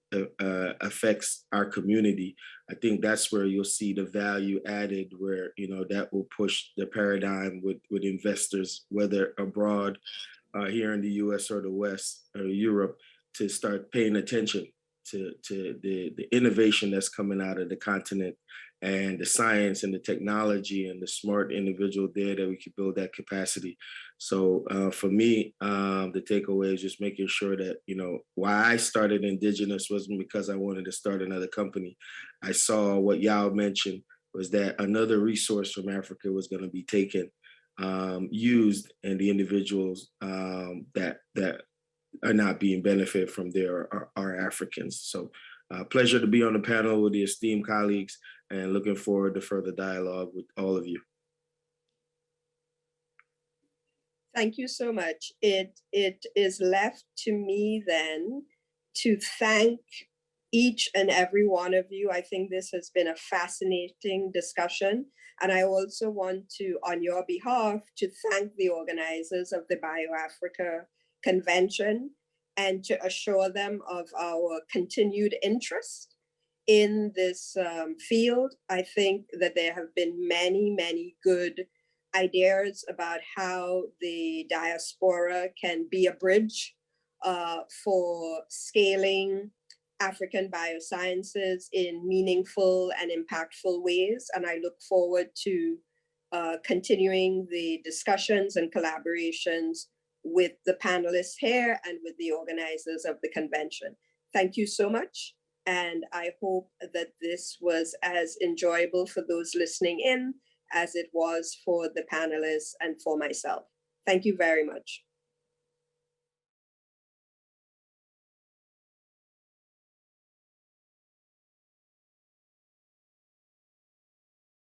affects our community. I think that's where you'll see the value added, where, that will push the paradigm with investors, whether abroad, here in the US or the West or Europe, to start paying attention to the innovation that's coming out of the continent, and the science and the technology and the smart individual there that we could build that capacity. So for me, the takeaway is just making sure that, why I started Indigenous wasn't because I wanted to start another company. I saw what Yao mentioned was that another resource from Africa was going to be taken, used, and the individuals that are not being benefited from there are Africans. So pleasure to be on the panel with the esteemed colleagues, and looking forward to further dialogue with all of you. Thank you so much. It is left to me then to thank each and every one of you. I think this has been a fascinating discussion. And I also want to, on your behalf, to thank the organizers of the BioAfrica Convention and to assure them of our continued interest in this field. I think that there have been many, many good ideas about how the diaspora can be a bridge for scaling African biosciences in meaningful and impactful ways. And I look forward to continuing the discussions and collaborations with the panelists here and with the organizers of the convention. Thank you so much. And I hope that this was as enjoyable for those listening in as it was for the panelists and for myself. Thank you very much.